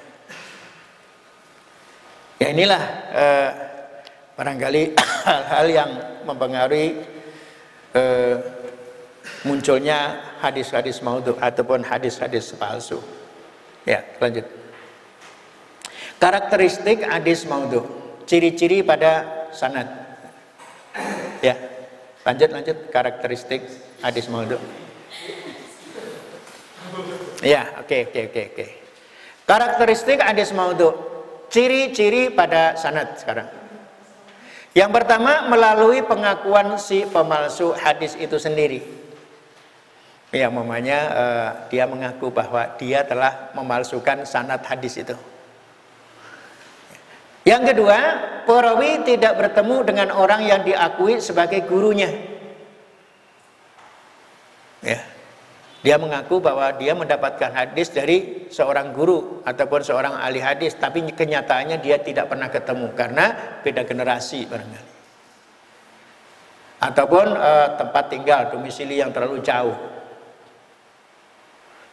Ya inilah barangkali hal-hal yang mempengaruhi munculnya hadis-hadis maudhu ataupun hadis-hadis palsu. Ya, lanjut. Karakteristik hadis maudhu, ciri-ciri pada sanad. Ya, lanjut karakteristik hadis maudhu. Ya, oke. Karakteristik hadis maudhu, ciri-ciri pada sanad sekarang. Yang pertama, melalui pengakuan si pemalsu hadis itu sendiri. Ya, mamanya dia mengaku bahwa dia telah memalsukan sanad hadis itu. Yang kedua, perawi tidak bertemu dengan orang yang diakui sebagai gurunya. Ya. Dia mengaku bahwa dia mendapatkan hadis dari seorang guru ataupun seorang ahli hadis, tapi kenyataannya dia tidak pernah ketemu karena beda generasi barangkali. Ataupun tempat tinggal, domisili yang terlalu jauh.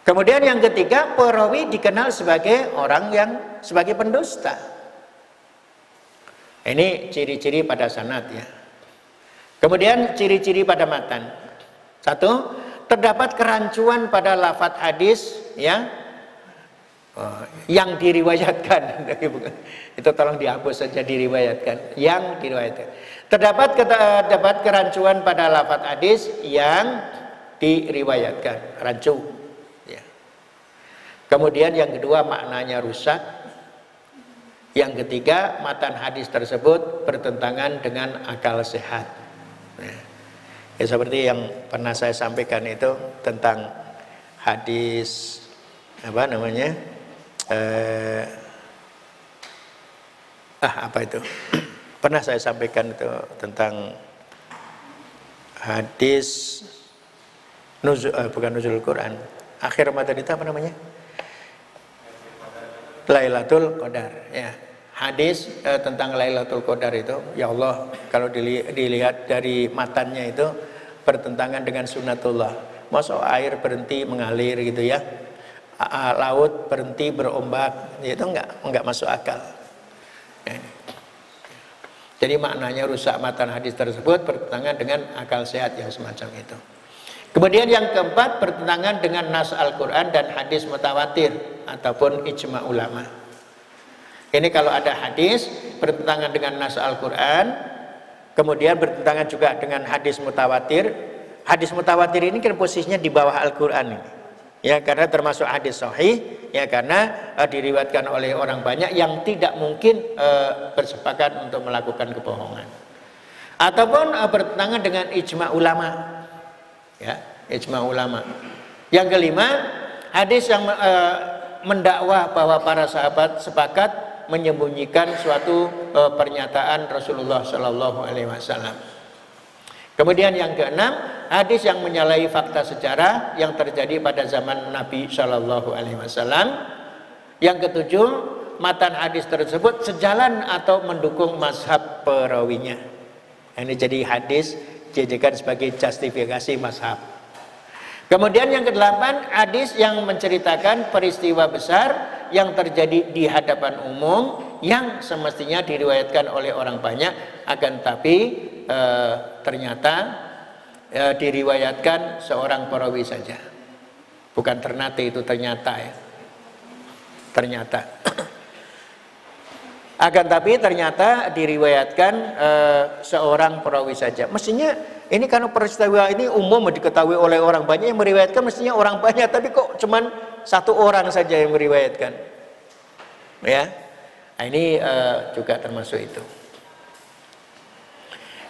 Kemudian yang ketiga, perawi dikenal sebagai orang yang sebagai pendusta. Ini ciri-ciri pada sanad, ya. Kemudian ciri-ciri pada matan. Satu, terdapat kerancuan pada lafadz hadis, ya, yang diriwayatkan. Itu tolong dihapus saja, diriwayatkan. Yang diriwayatkan. Terdapat kerancuan pada lafadz hadis yang diriwayatkan, rancu. Ya. Kemudian yang kedua, maknanya rusak. Yang ketiga, matan hadis tersebut bertentangan dengan akal sehat. Ya, seperti yang pernah saya sampaikan itu tentang hadis apa namanya, apa itu? Pernah saya sampaikan itu tentang hadis bukan nuzul Quran. Akhir Ramadan itu apa namanya? Lailatul Qadar, ya. Hadis tentang Lailatul Qadar itu, ya Allah, kalau dilihat dari matannya itu bertentangan dengan sunnatullah. Masa air berhenti mengalir gitu, ya, laut berhenti berombak, itu enggak masuk akal. Jadi maknanya rusak matan hadis tersebut bertentangan dengan akal sehat yang semacam itu. Kemudian yang keempat, bertentangan dengan nas Al-Quran dan hadis mutawatir ataupun ijma ulama. Ini kalau ada hadis bertentangan dengan nas Al-Quran, kemudian bertentangan juga dengan hadis mutawatir. Hadis mutawatir ini kan posisinya di bawah Al-Quran ini. Ya, karena termasuk hadis sahih, ya karena diriwayatkan oleh orang banyak yang tidak mungkin bersepakat untuk melakukan kebohongan. Ataupun bertentangan dengan ijma ulama. Ya, ijma ulama. Yang kelima, hadis yang mendakwah bahwa para sahabat sepakat menyembunyikan suatu pernyataan Rasulullah Shallallahu Alaihi Wasallam. Kemudian yang keenam, hadis yang menyalahi fakta sejarah yang terjadi pada zaman Nabi Shallallahu Alaihi Wasallam. Yang ketujuh, matan hadis tersebut sejalan atau mendukung mazhab perawinya. Ini jadi hadis dijadikan sebagai justifikasi mazhab. Kemudian yang kedelapan, hadis yang menceritakan peristiwa besar yang terjadi di hadapan umum yang semestinya diriwayatkan oleh orang banyak, akan tapi ternyata diriwayatkan seorang perawi saja. Bukan ternate, itu ternyata ya. Ternyata. Akan tapi ternyata diriwayatkan seorang perawi saja. Mestinya ini karena peristiwa ini umum diketahui oleh orang banyak, yang meriwayatkan mestinya orang banyak, tapi kok cuman satu orang saja yang meriwayatkan. Ya. Nah, ini juga termasuk itu.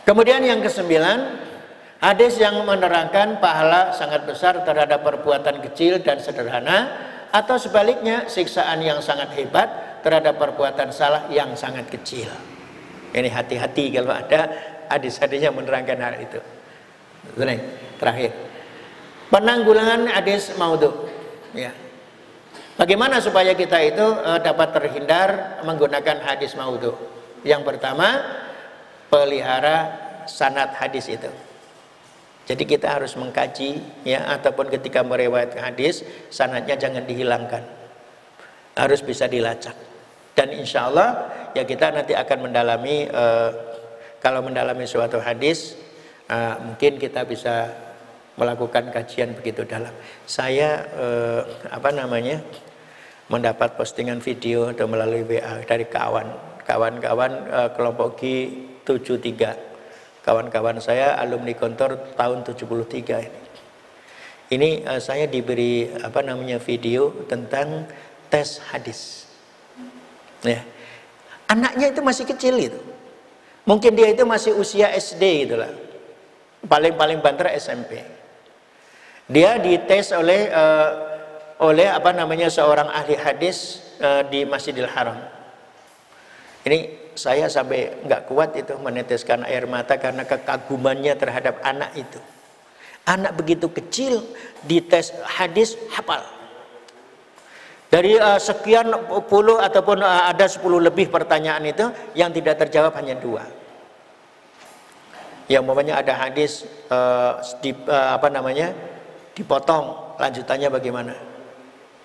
Kemudian yang kesembilan, hadis yang menerangkan pahala sangat besar terhadap perbuatan kecil dan sederhana, atau sebaliknya siksaan yang sangat hebat terhadap perbuatan salah yang sangat kecil. Ini hati-hati kalau ada hadis-hadis yang menerangkan hal itu. Terakhir, penanggulangan hadis maudhu. Ya. Bagaimana supaya kita itu dapat terhindar menggunakan hadis maudhu? Yang pertama, pelihara sanad hadis itu. Jadi kita harus mengkaji, ya, ataupun ketika meriwayatkan hadis, sanadnya jangan dihilangkan, harus bisa dilacak. Dan insya Allah ya kita nanti akan mendalami, kalau mendalami suatu hadis, mungkin kita bisa melakukan kajian begitu dalam. Saya mendapat postingan video atau melalui WA dari kawan-kawan kelompok G73. Kawan-kawan saya alumni Gontor tahun 73 ini. Ini saya diberi video tentang tes hadis. Ya. Anaknya itu masih kecil gitu. Mungkin dia itu masih usia SD gitulah. Paling banter SMP. Dia dites oleh seorang ahli hadis di Masjidil Haram. Ini saya sampai nggak kuat itu meneteskan air mata karena kekagumannya terhadap anak itu. Anak begitu kecil dites hadis hafal. Dari sekian puluh ataupun ada 10 lebih pertanyaan itu, yang tidak terjawab hanya 2. Yang umpamanya ada hadis dipotong, lanjutannya bagaimana?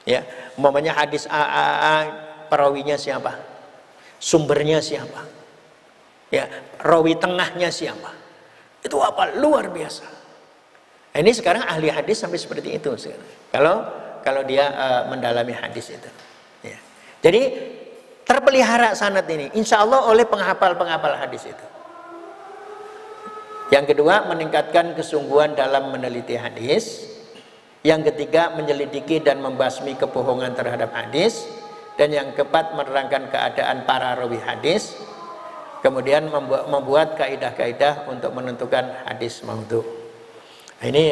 Ya, umpamanya hadis A, perawinya siapa? Sumbernya siapa? Ya, rawi tengahnya siapa? Itu apa? Luar biasa. Ini sekarang ahli hadis sampai seperti itu sekarang. Kalau dia mendalami hadis itu. Ya. Jadi terpelihara sanad ini, insya Allah oleh penghafal hadis itu. Yang kedua, meningkatkan kesungguhan dalam meneliti hadis. Yang ketiga, menyelidiki dan membasmi kebohongan terhadap hadis. Dan yang keempat, menerangkan keadaan para rawi hadis. Kemudian membuat kaidah-kaidah untuk menentukan hadis maudhu. Ini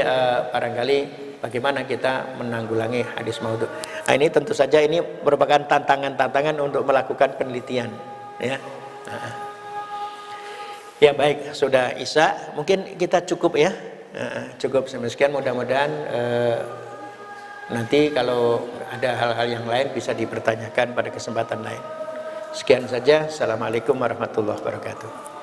barangkali bagaimana kita menanggulangi hadis maudhu. Nah, ini tentu saja ini merupakan tantangan-tantangan untuk melakukan penelitian. Ya, ya baik, sudah Isya, mungkin kita cukup ya. Cukup sekian, mudah-mudahan nanti kalau ada hal-hal yang lain bisa dipertanyakan pada kesempatan lain. Sekian saja. Assalamualaikum warahmatullahi wabarakatuh.